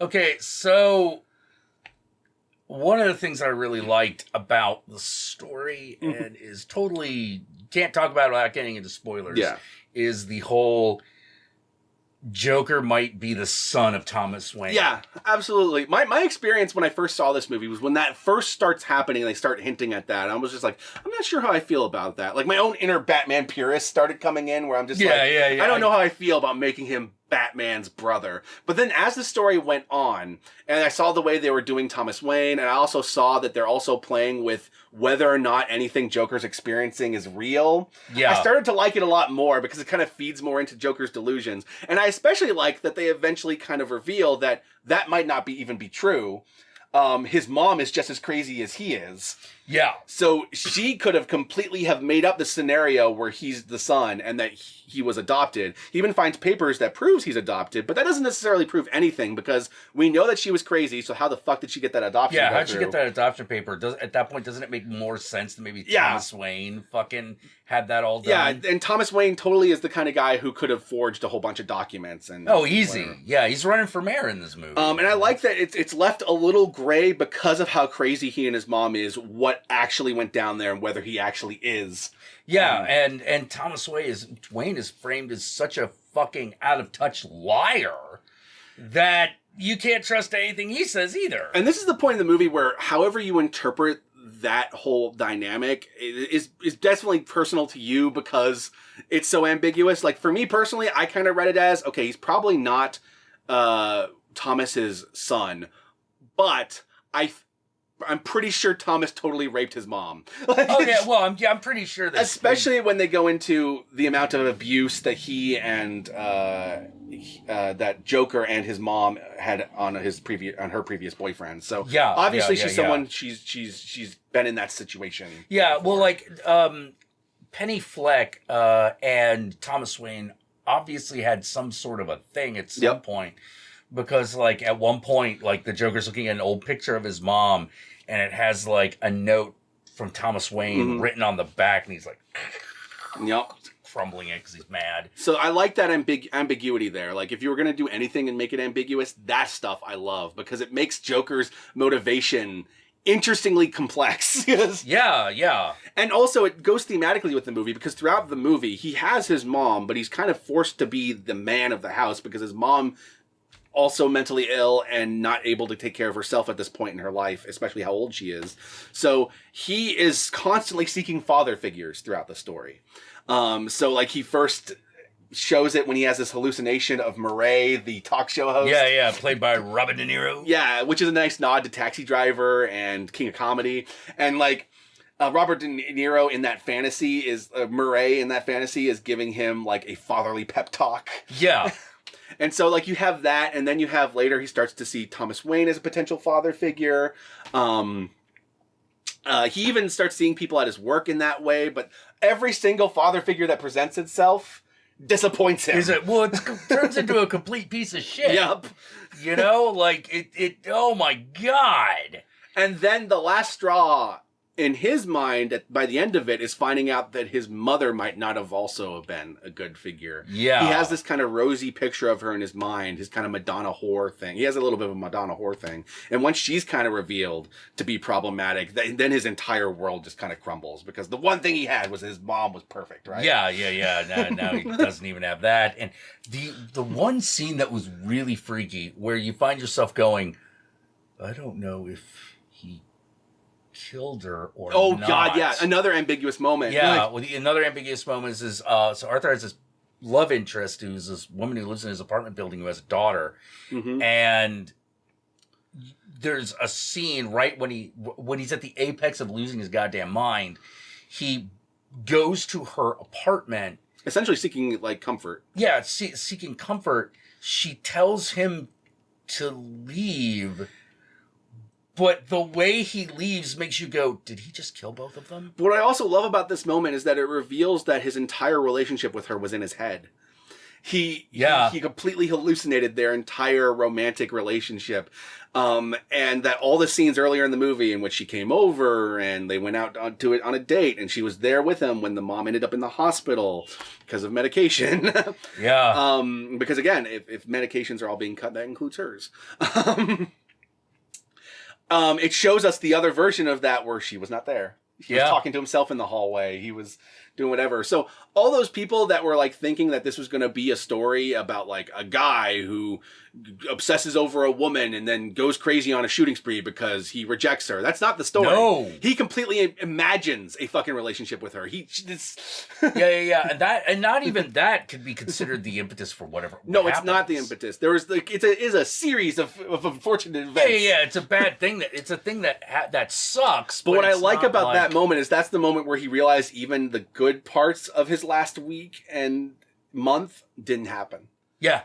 Okay, so one of the things I really liked about the story and is totally can't talk about it without getting into spoilers is the whole Joker might be the son of Thomas Wayne. Yeah, absolutely. My experience when I first saw this movie was when that first starts happening and they start hinting at that. I was just like, I'm not sure how I feel about that. Like, my own inner Batman purist started coming in where I'm just I don't know how I feel about making him Batman's brother. But then as the story went on, and I saw the way they were doing Thomas Wayne, and I also saw that they're also playing with whether or not anything Joker's experiencing is real. Yeah. I started to like it a lot more because it kind of feeds more into Joker's delusions. And I especially like that they eventually kind of reveal that that might not even be true. His mom is just as crazy as he is. Yeah. So she could have completely have made up the scenario where he's the son and that he was adopted. He even finds papers that proves he's adopted, but that doesn't necessarily prove anything because we know that she was crazy, so how the fuck did she get that adoption paper? Yeah, how'd she get that adoption paper? At that point, doesn't it make more sense that maybe Thomas Wayne fucking had that all done? Yeah, and Thomas Wayne totally is the kind of guy who could have forged a whole bunch of documents. And easy. Whatever. Yeah, he's running for mayor in this movie. And I like that it's left a little gray because of how crazy he and his mom is, what actually went down there and whether he actually is. Yeah, and Thomas Wayne is framed as such a fucking out-of-touch liar that you can't trust anything he says either. And this is the point in the movie where however you interpret that whole dynamic is definitely personal to you because it's so ambiguous. Like, for me personally, I kind of read it as, okay, he's probably not Thomas's son, but I'm pretty sure Thomas totally raped his mom. Oh yeah, well, I'm pretty sure that, especially when they go into the amount of abuse that he and that Joker and his mom had on her previous boyfriend. So yeah, obviously she's someone she's been in that situation. Yeah, before. well, like Penny Fleck and Thomas Wayne obviously had some sort of a thing at some point, because like at one point, like the Joker's looking at an old picture of his mom, and it has like a note from Thomas Wayne written on the back, and he's like, crumbling it because he's mad. So I like that ambiguity there. Like if you were gonna do anything and make it ambiguous, that stuff I love, because it makes Joker's motivation interestingly complex. Yeah. And also it goes thematically with the movie, because throughout the movie he has his mom, but he's kind of forced to be the man of the house because his mom also mentally ill and not able to take care of herself at this point in her life, especially how old she is. So he is constantly seeking father figures throughout the story. So like he first shows it when he has this hallucination of Murray, the talk show host. Yeah, played by Robert De Niro. Yeah, which is a nice nod to Taxi Driver and King of Comedy. And like Robert De Niro in that fantasy is Murray in that fantasy is giving him like a fatherly pep talk. Yeah. And so like you have that, and then you have later he starts to see Thomas Wayne as a potential father figure. He even starts seeing people at his work in that way, but every single father figure that presents itself disappoints him. It turns into a complete piece of shit. Yep. You know, like it oh my God. And then the last straw in his mind by the end of it is finding out that his mother might not have also been a good figure. Yeah. He has this kind of rosy picture of her in his mind, his kind of Madonna whore thing. He has a little bit of a Madonna whore thing. And once she's kind of revealed to be problematic, then his entire world just kind of crumbles, because the one thing he had was his mom was perfect, right? Yeah. Now he doesn't even have that. And the one scene that was really freaky, where you find yourself going, I don't know if he killed her or not. Oh God, yeah. Another ambiguous moment. Yeah, another ambiguous moment is so Arthur has this love interest who's this woman who lives in his apartment building who has a daughter. And there's a scene right when he's at the apex of losing his goddamn mind. He goes to her apartment, essentially seeking like comfort. Yeah, seeking comfort. She tells him to leave, but the way he leaves makes you go, did he just kill both of them? What I also love about this moment is that it reveals that his entire relationship with her was in his head. He completely hallucinated their entire romantic relationship. And that all the scenes earlier in the movie in which she came over and they went out on a date and she was there with him when the mom ended up in the hospital because of medication. Yeah. Because again, if medications are all being cut, that includes hers. It shows us the other version of that where she was not there. He was talking to himself in the hallway. He was doing whatever. So all those people that were like thinking that this was going to be a story about like a guy who obsesses over a woman and then goes crazy on a shooting spree because he rejects her. That's not the story. No. He completely imagines a fucking relationship with her. Yeah. And not even that could be considered the impetus for whatever. No, it's not the impetus. There is it is a series of unfortunate events. Yeah. It's a bad thing it's a thing that sucks. But what I like about that moment is that's the moment where he realized even the good parts of his last week and month didn't happen. Yeah.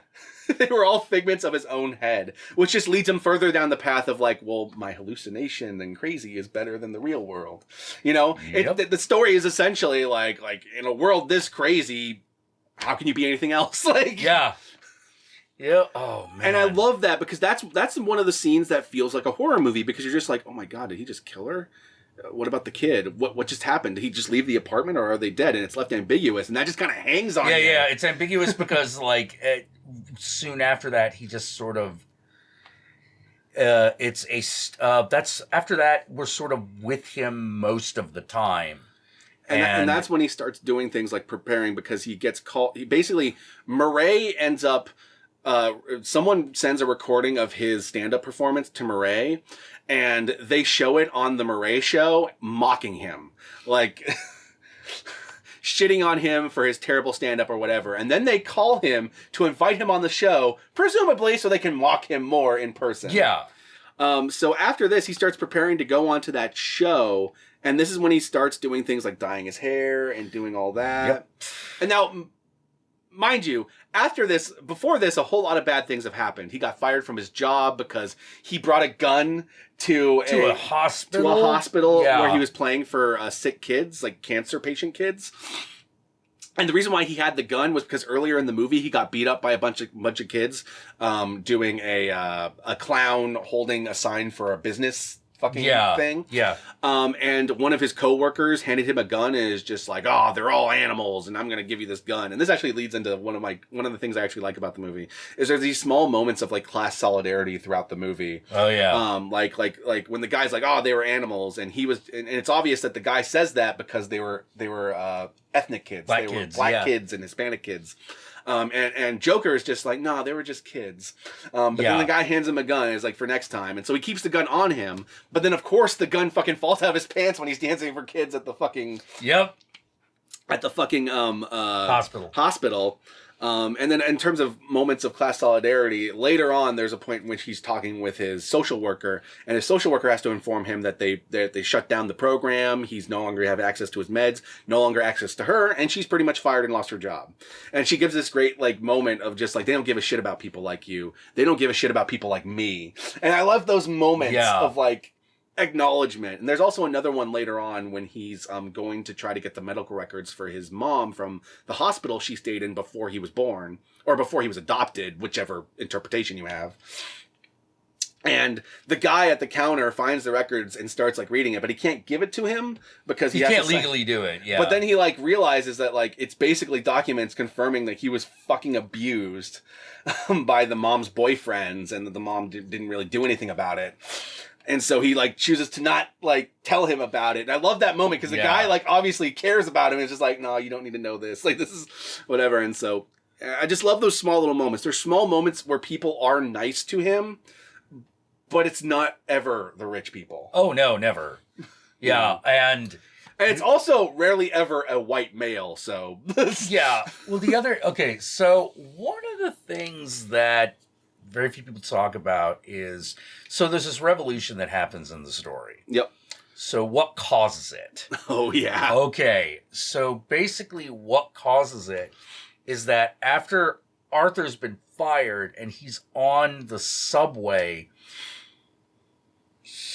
They were all figments of his own head, which just leads him further down the path of like, well, my hallucination and crazy is better than the real world. You know, the story is essentially like in a world this crazy, how can you be anything else? Yeah. Oh man. And I love that because that's one of the scenes that feels like a horror movie, because you're just like, oh my God, did he just kill her? What about the kid? What just happened? Did he just leave the apartment or are they dead? And it's left ambiguous, and that just kind of hangs on you. Yeah, it's ambiguous because soon after that he just sort of that's after that we're sort of with him most of the time. And that's when he starts doing things like preparing, because he gets called. Murray ends up. Someone sends a recording of his stand-up performance to Murray, and they show it on the Murray show, mocking him, like shitting on him for his terrible stand-up or whatever. And then they call him to invite him on the show, presumably so they can mock him more in person. Yeah. So after this, he starts preparing to go on to that show, and this is when he starts doing things like dyeing his hair and doing all that. Yep. And now, mind you, before this, a whole lot of bad things have happened. He got fired from his job because he brought a gun to a hospital where he was playing for sick kids, like cancer patient kids. And the reason why he had the gun was because earlier in the movie he got beat up by a bunch of kids doing a clown holding a sign for a business fucking thing. Yeah. And one of his coworkers handed him a gun and is just like, "Oh, they're all animals, and I'm going to give you this gun." And this actually leads into one of the things I actually like about the movie is there's these small moments of like class solidarity throughout the movie. Oh yeah. Like when the guy's like, "Oh, they were animals," and he was, and it's obvious that the guy says that because they were ethnic kids, black kids and Hispanic kids. And Joker is just like, "No, they were just kids." But then the guy hands him a gun and is like, "For next time." And so he keeps the gun on him. But then, of course, the gun fucking falls out of his pants when he's dancing for kids at the fucking... Yep. At the fucking hospital. And then in terms of moments of class solidarity, later on, there's a point in which he's talking with his social worker, and his social worker has to inform him that they shut down the program. He's no longer have access to his meds, no longer access to her, and she's pretty much fired and lost her job. And she gives this great like moment of just like, they don't give a shit about people like you. They don't give a shit about people like me. And I love those moments of like acknowledgement. And there's also another one later on when he's going to try to get the medical records for his mom from the hospital she stayed in before he was born, or before he was adopted, whichever interpretation you have. And the guy at the counter finds the records and starts like reading it, but he can't give it to him because he can't legally do it. Yeah. But then he like realizes that like it's basically documents confirming that he was fucking abused by the mom's boyfriends, and that the mom didn't really do anything about it. And so he like chooses to not like tell him about it. And I love that moment because the guy like obviously cares about him. And it's just like, "No, you don't need to know this. Like this is whatever." And so I just love those small little moments. There's small moments where people are nice to him, but it's not ever the rich people. Oh no, never. Yeah. And it's also rarely ever a white male. So yeah. Well, so one of the things that very few people talk about is, so there's this revolution that happens in the story. Yep. So what causes it? Oh, yeah. Okay. So basically what causes it is that after Arthur's been fired and he's on the subway,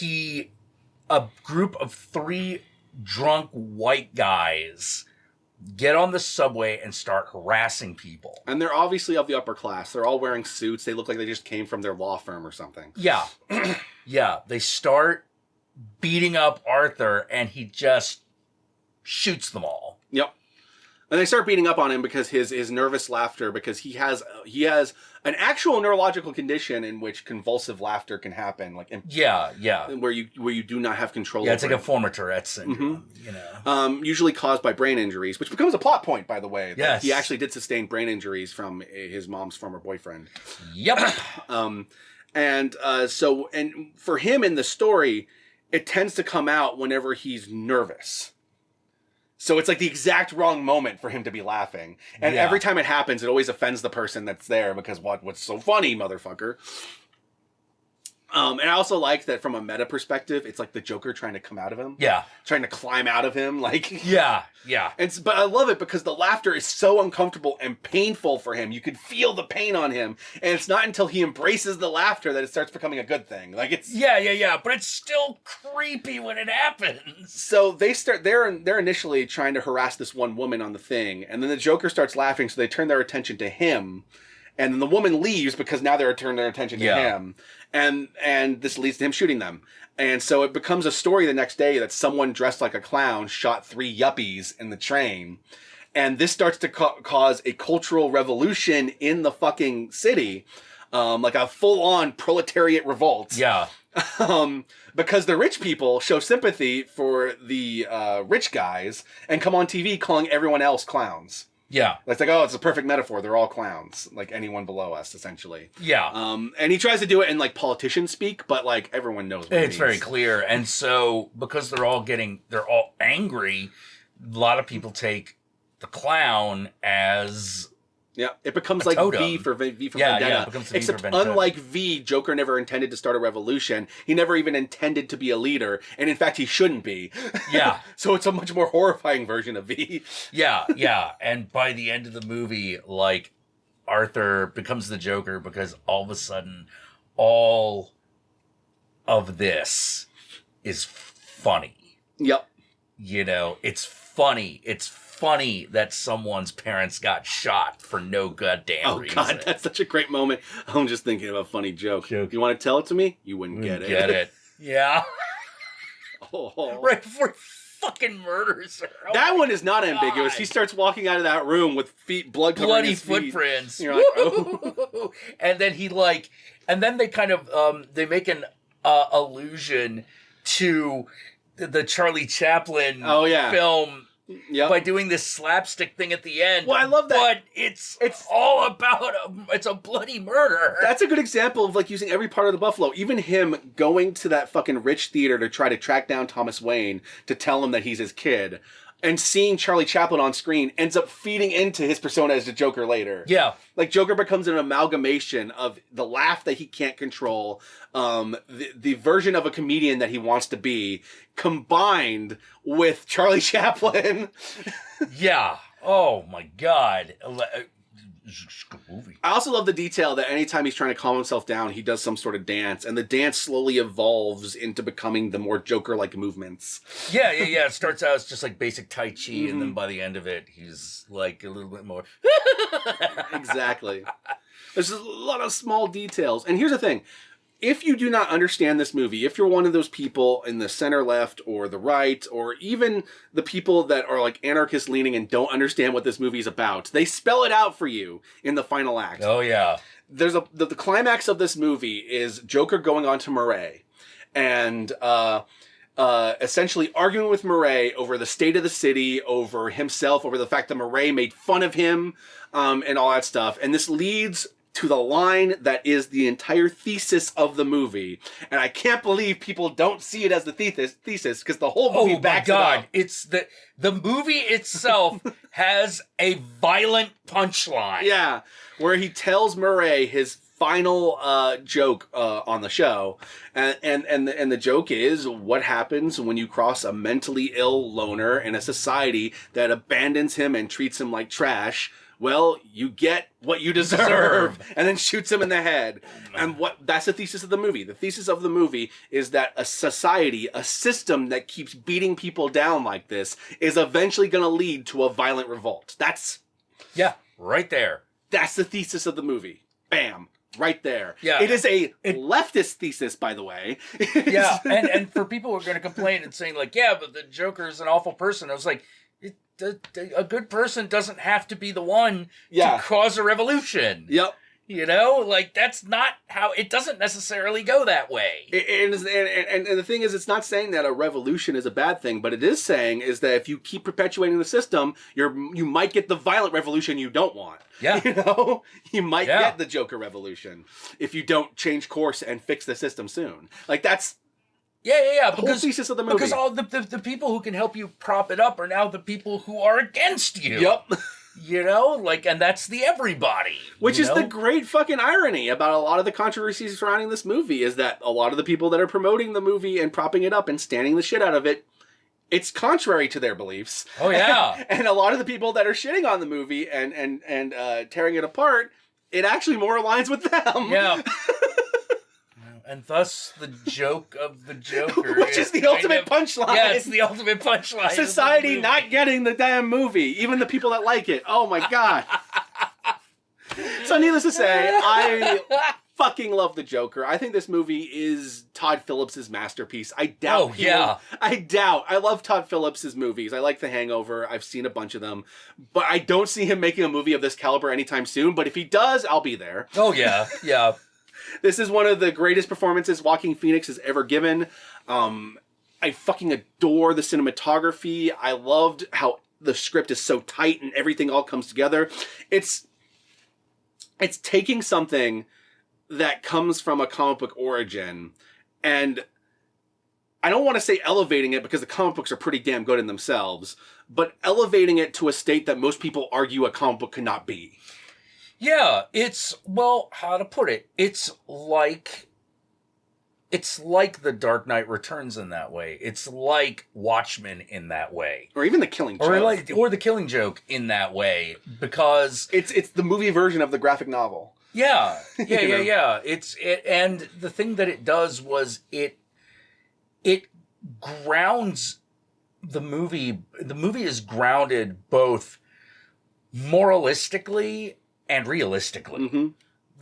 a group of 3 drunk white guys get on the subway and start harassing people. And they're obviously of the upper class. They're all wearing suits. They look like they just came from their law firm or something. Yeah. Yeah. They start beating up Arthur and he just shoots them all. Yep. And they start beating up on him because his nervous laughter, because he has an actual neurological condition in which convulsive laughter can happen, like where you do not have control. Yeah, it's like a former Tourette syndrome, you know. Usually caused by brain injuries, which becomes a plot point, by the way. Yes, he actually did sustain brain injuries from his mom's former boyfriend. Yep. And for him in the story, it tends to come out whenever he's nervous. So it's like the exact wrong moment for him to be laughing. And every time it happens, it always offends the person that's there because what's so funny, motherfucker? And I also like that from a meta perspective, it's like the Joker trying to come out of him. Yeah. Trying to climb out of him. Like, yeah. But I love it because the laughter is so uncomfortable and painful for him. You can feel the pain on him. And it's not until he embraces the laughter that it starts becoming a good thing. Like it's... Yeah. But it's still creepy when it happens. So they're initially trying to harass this one woman on the thing. And then the Joker starts laughing, so they turn their attention to him. And then the woman leaves because now they're turning their attention to him. And this leads to him shooting them. And so it becomes a story the next day that someone dressed like a clown shot 3 yuppies in the train. And this starts to cause a cultural revolution in the fucking city. Like a full-on proletariat revolt. Yeah. Because the rich people show sympathy for the rich guys and come on TV calling everyone else clowns. Yeah. It's like, oh, it's a perfect metaphor. They're all clowns. Like anyone below us, essentially. Yeah. And he tries to do it in like politician speak, but like everyone knows what it means. It's very clear. And so because they're all angry, a lot of people take the clown as Yeah, it becomes like totem. V for Vendetta. Yeah, it becomes Except V for Vendetta. unlike V, Joker never intended to start a revolution. He never even intended to be a leader, and in fact, he shouldn't be. Yeah. So it's a much more horrifying version of V. Yeah. And by the end of the movie, like, Arthur becomes the Joker because all of a sudden, all of this is funny. Yep. You know, it's funny. It's funny that someone's parents got shot for no goddamn reason. Oh, God, that's such a great moment. I'm just thinking of a funny joke. You want to tell it to me? You wouldn't get it. Get it. Yeah. Oh. Right before he fucking murders her. Oh that one is not ambiguous. God. He starts walking out of that room with bloody footprints. You're like, oh. And then and then they kind of, they make an allusion to the Charlie Chaplin film. Yep. By doing this slapstick thing at the end. Well, I love that. But it's all about it's a bloody murder. That's a good example of like using every part of the Buffalo. Even him going to that fucking rich theater to try to track down Thomas Wayne to tell him that he's his kid. And seeing Charlie Chaplin on screen ends up feeding into his persona as the Joker later. Yeah. Like, Joker becomes an amalgamation of the laugh that he can't control, the version of a comedian that he wants to be, combined with Charlie Chaplin. Yeah. Oh, my God. Movie. I also love the detail that anytime he's trying to calm himself down, he does some sort of dance, and the dance slowly evolves into becoming the more Joker-like movements. Yeah. It starts out as just like basic Tai Chi, and then by the end of it, he's like a little bit more. Exactly. There's a lot of small details. And here's the thing. If you do not understand this movie, if you're one of those people in the center left or the right, or even the people that are like anarchist leaning and don't understand what this movie is about, they spell it out for you in the final act. Oh, yeah. There's the climax of this movie is Joker going on to Murray and essentially arguing with Murray over the state of the city, over himself, over the fact that Murray made fun of him, and all that stuff. And this leads to the line that is the entire thesis of the movie. And I can't believe people don't see it as the thesis, because the whole movie backs it up. It's the movie itself has a violent punchline. Yeah, where he tells Murray his final joke on the show, and the joke is, what happens when you cross a mentally ill loner in a society that abandons him and treats him like trash? Well, you get what you deserve, and then shoots him in the head. And that's the thesis of the movie. The thesis of the movie is that a society, a system that keeps beating people down like this is eventually going to lead to a violent revolt. Yeah, right there. That's the thesis of the movie. Bam. Right there. Yeah. It is a leftist thesis, by the way. Yeah, and for people who are going to complain and saying, like, yeah, but the Joker is an awful person, I was like, a good person doesn't have to be the one to cause a revolution. Yep. You know, like, that's not how, it doesn't necessarily go that way. And the thing is, it's not saying that a revolution is a bad thing, but it is saying is that if you keep perpetuating the system, you might get the violent revolution you don't want. Yeah. You know? You might get the Joker revolution if you don't change course and fix the system soon. Like, that's Yeah. The whole thesis of the movie. Because all the people who can help you prop it up are now the people who are against you. Yep. You know, like, and that's the everybody. Which is the great fucking irony about a lot of the controversies surrounding this movie, is that a lot of the people that are promoting the movie and propping it up and standing the shit out of it, it's contrary to their beliefs. Oh, yeah. And a lot of the people that are shitting on the movie and tearing it apart, it actually more aligns with them. Yeah. And thus, the joke of the Joker. Which is the ultimate punchline. Yeah, it's the ultimate punchline. Society not getting the damn movie. Even the people that like it. Oh my God. So needless to say, I fucking love the Joker. I think this movie is Todd Phillips' masterpiece. I doubt. I love Todd Phillips' movies. I like The Hangover. I've seen a bunch of them. But I don't see him making a movie of this caliber anytime soon. But if he does, I'll be there. Oh, yeah. Yeah. This is one of the greatest performances Joaquin Phoenix has ever given. I fucking adore the cinematography. I loved how the script is so tight and everything all comes together. It's taking something that comes from a comic book origin, and I don't want to say elevating it, because the comic books are pretty damn good in themselves, but elevating it to a state that most people argue a comic book cannot be. Yeah, how to put it? It's like The Dark Knight Returns in that way. It's like Watchmen in that way. Or even The Killing Joke. Or The Killing Joke in that way, because it's the movie version of the graphic novel. Yeah. Yeah. And the thing that it does was it grounds the movie. The movie is grounded both moralistically and realistically. Mm-hmm.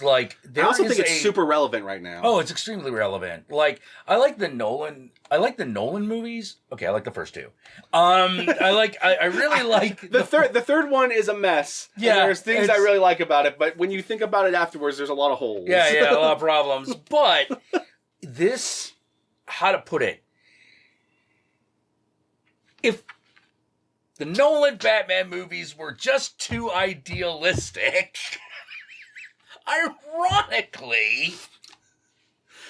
Like, I also think it's super relevant right now. Oh, it's extremely relevant. Like, I like the Nolan movies. Okay, I like the first two. I really like the third one is a mess. Yeah, there's things I really like about it, but when you think about it afterwards, there's a lot of holes. Yeah, a lot of problems. But this, how to put it? If the Nolan Batman movies were just too idealistic, ironically.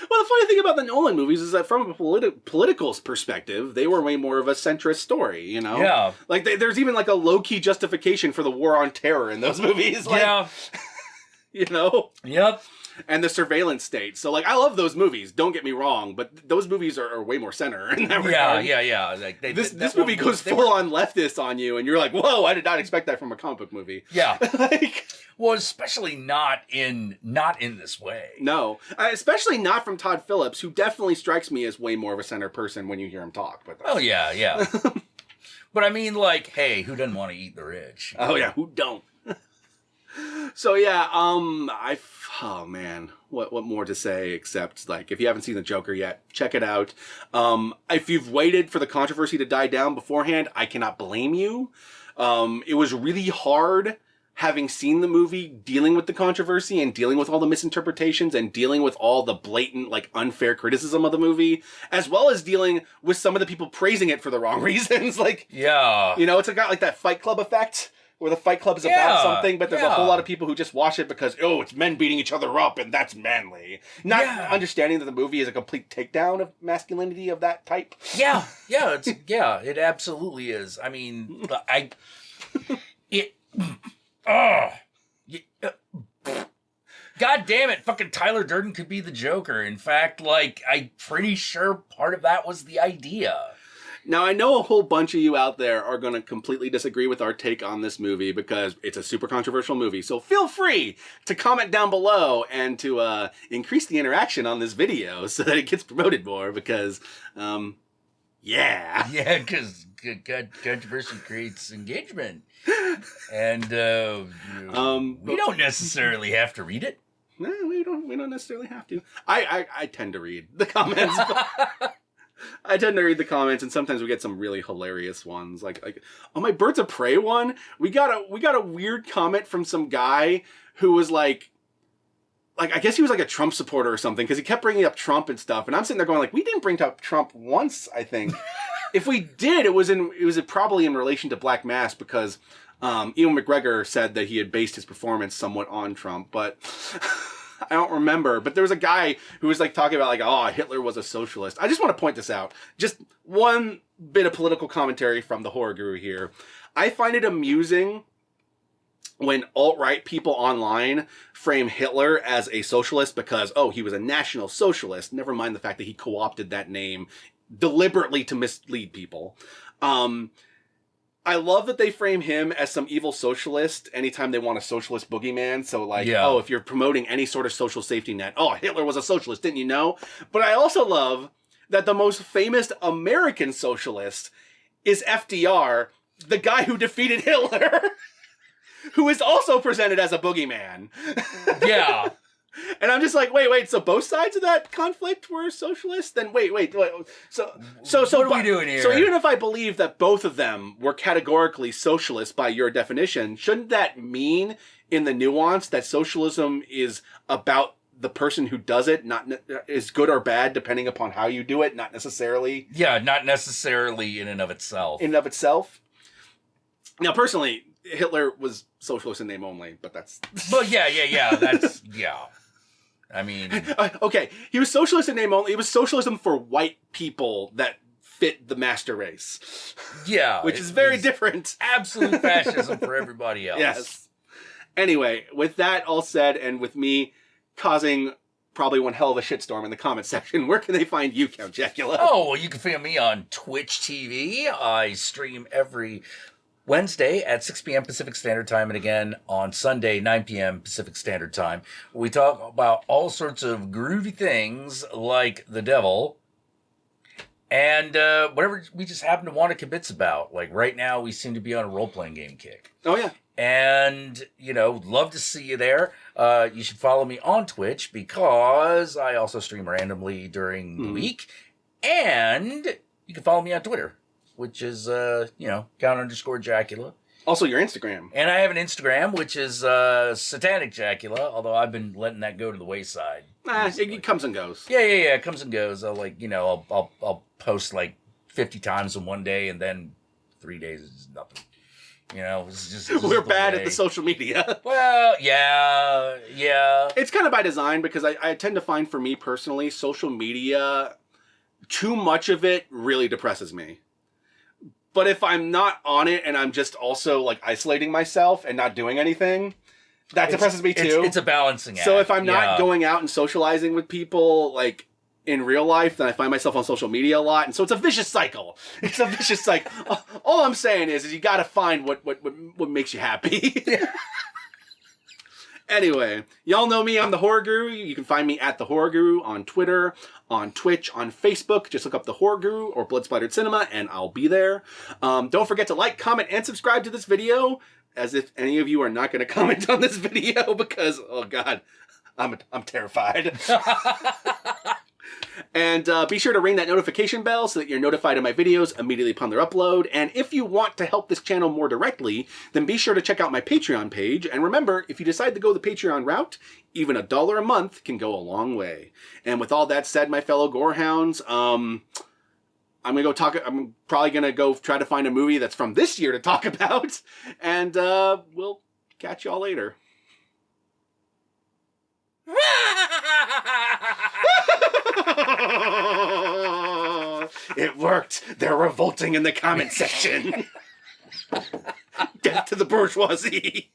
Well, the funny thing about the Nolan movies is that from a political perspective, they were way more of a centrist story, you know? Yeah. Like, there's even like a low-key justification for the war on terror in those movies. Like, yeah. You know? Yep. And the surveillance state. So, like, I love those movies. Don't get me wrong, but those movies are way more center in that regard. Yeah. Like this movie goes full on leftist on you, and you're like, "Whoa! I did not expect that from a comic book movie." Yeah. Like, well, especially not in this way. No, especially not from Todd Phillips, who definitely strikes me as way more of a center person when you hear him talk. But oh yeah. But I mean, like, hey, who doesn't want to eat the rich? Oh yeah, who don't? So yeah, oh man, what more to say except, like, if you haven't seen The Joker yet, check it out. If you've waited for the controversy to die down beforehand, I cannot blame you. It was really hard, having seen the movie, dealing with the controversy and dealing with all the misinterpretations and dealing with all the blatant, like, unfair criticism of the movie, as well as dealing with some of the people praising it for the wrong reasons. Like, yeah, you know, it's got like that Fight Club effect, where the Fight Club is about something, but there's a whole lot of people who just watch it because, oh, it's men beating each other up, and that's manly. Not understanding that the movie is a complete takedown of masculinity of that type. Yeah, it absolutely is. I mean, God damn it, fucking Tyler Durden could be the Joker. In fact, like, I'm pretty sure part of that was the idea. Now, I know a whole bunch of you out there are going to completely disagree with our take on this movie because it's a super controversial movie. So feel free to comment down below and to increase the interaction on this video so that it gets promoted more because, yeah. Yeah, because controversy creates engagement. And we don't necessarily have to read it. No, we don't necessarily have to. I tend to read the comments. I tend to read the comments, and sometimes we get some really hilarious ones. Like on my Birds of Prey one, we got a weird comment from some guy who was like I guess he was like a Trump supporter or something, because he kept bringing up Trump and stuff, and I'm sitting there going like, we didn't bring up Trump once, I think. If we did, it was probably in relation to Black Mass, because Ewan McGregor said that he had based his performance somewhat on Trump, but I don't remember. But there was a guy who was like talking about like, oh, Hitler was a socialist. I just want to point this out. Just one bit of political commentary from the horror guru here. I find it amusing when alt-right people online frame Hitler as a socialist because, oh, he was a national socialist. Never mind the fact that he co-opted that name deliberately to mislead people. I love that they frame him as some evil socialist anytime they want a socialist boogeyman. So like, oh, if you're promoting any sort of social safety net, oh, Hitler was a socialist, didn't you know? But I also love that the most famous American socialist is FDR, the guy who defeated Hitler, who is also presented as a boogeyman. Yeah. And I'm just like, wait, so both sides of that conflict were socialists? Then wait. So what are we doing here? So even if I believe that both of them were categorically socialist by your definition, shouldn't that mean in the nuance that socialism is about the person who does it, not is good or bad depending upon how you do it, not necessarily? Yeah, not necessarily in and of itself. In and of itself. Now, personally, Hitler was socialist in name only, but that's... But yeah, that's... Yeah. I mean... Okay, he was socialist in name only. It was socialism for white people that fit the master race. Yeah. Which is very different. Absolute fascism for everybody else. Yes. Anyway, with that all said, and with me causing probably one hell of a shitstorm in the comment section, where can they find you, Count Jackula? Oh, well, you can find me on Twitch TV. I stream every Wednesday at 6 p.m. Pacific Standard Time, and again on Sunday, 9 p.m. Pacific Standard Time. We talk about all sorts of groovy things like the devil and whatever we just happen to want to kibitz about. Like right now, we seem to be on a role-playing game kick. Oh, yeah. And, love to see you there. You should follow me on Twitch because I also stream randomly during the week. And you can follow me on Twitter, which is, count_Jackula. Also your Instagram. And I have an Instagram, which is Satanic Jackula, although I've been letting that go to the wayside. It comes and goes. Yeah, it comes and goes. I'll post like 50 times in one day, and then 3 days is nothing. It's just we're bad at the social media. Well, yeah. It's kind of by design because I tend to find, for me personally, social media, too much of it really depresses me. But if I'm not on it and I'm just also like isolating myself and not doing anything, that depresses me too. It's a balancing act. So if I'm not going out and socializing with people like in real life, then I find myself on social media a lot. And so it's a vicious cycle. It's a vicious cycle. All I'm saying is you got to find what makes you happy. Anyway, y'all know me. I'm the Horror Guru. You can find me at the Horror Guru on Twitter, on Twitch, on Facebook. Just look up the Horror Guru or Blood Splattered Cinema, and I'll be there. Don't forget to like, comment, and subscribe to this video. As if any of you are not going to comment on this video because, oh God, I'm terrified. And be sure to ring that notification bell so that you're notified of my videos immediately upon their upload. And if you want to help this channel more directly, then be sure to check out my Patreon page. And remember, if you decide to go the Patreon route, even $1 a month can go a long way. And with all that said, my fellow gorehounds, I'm probably going to go try to find a movie that's from this year to talk about. And we'll catch y'all later. It worked. They're revolting in the comment section. Death to the bourgeoisie.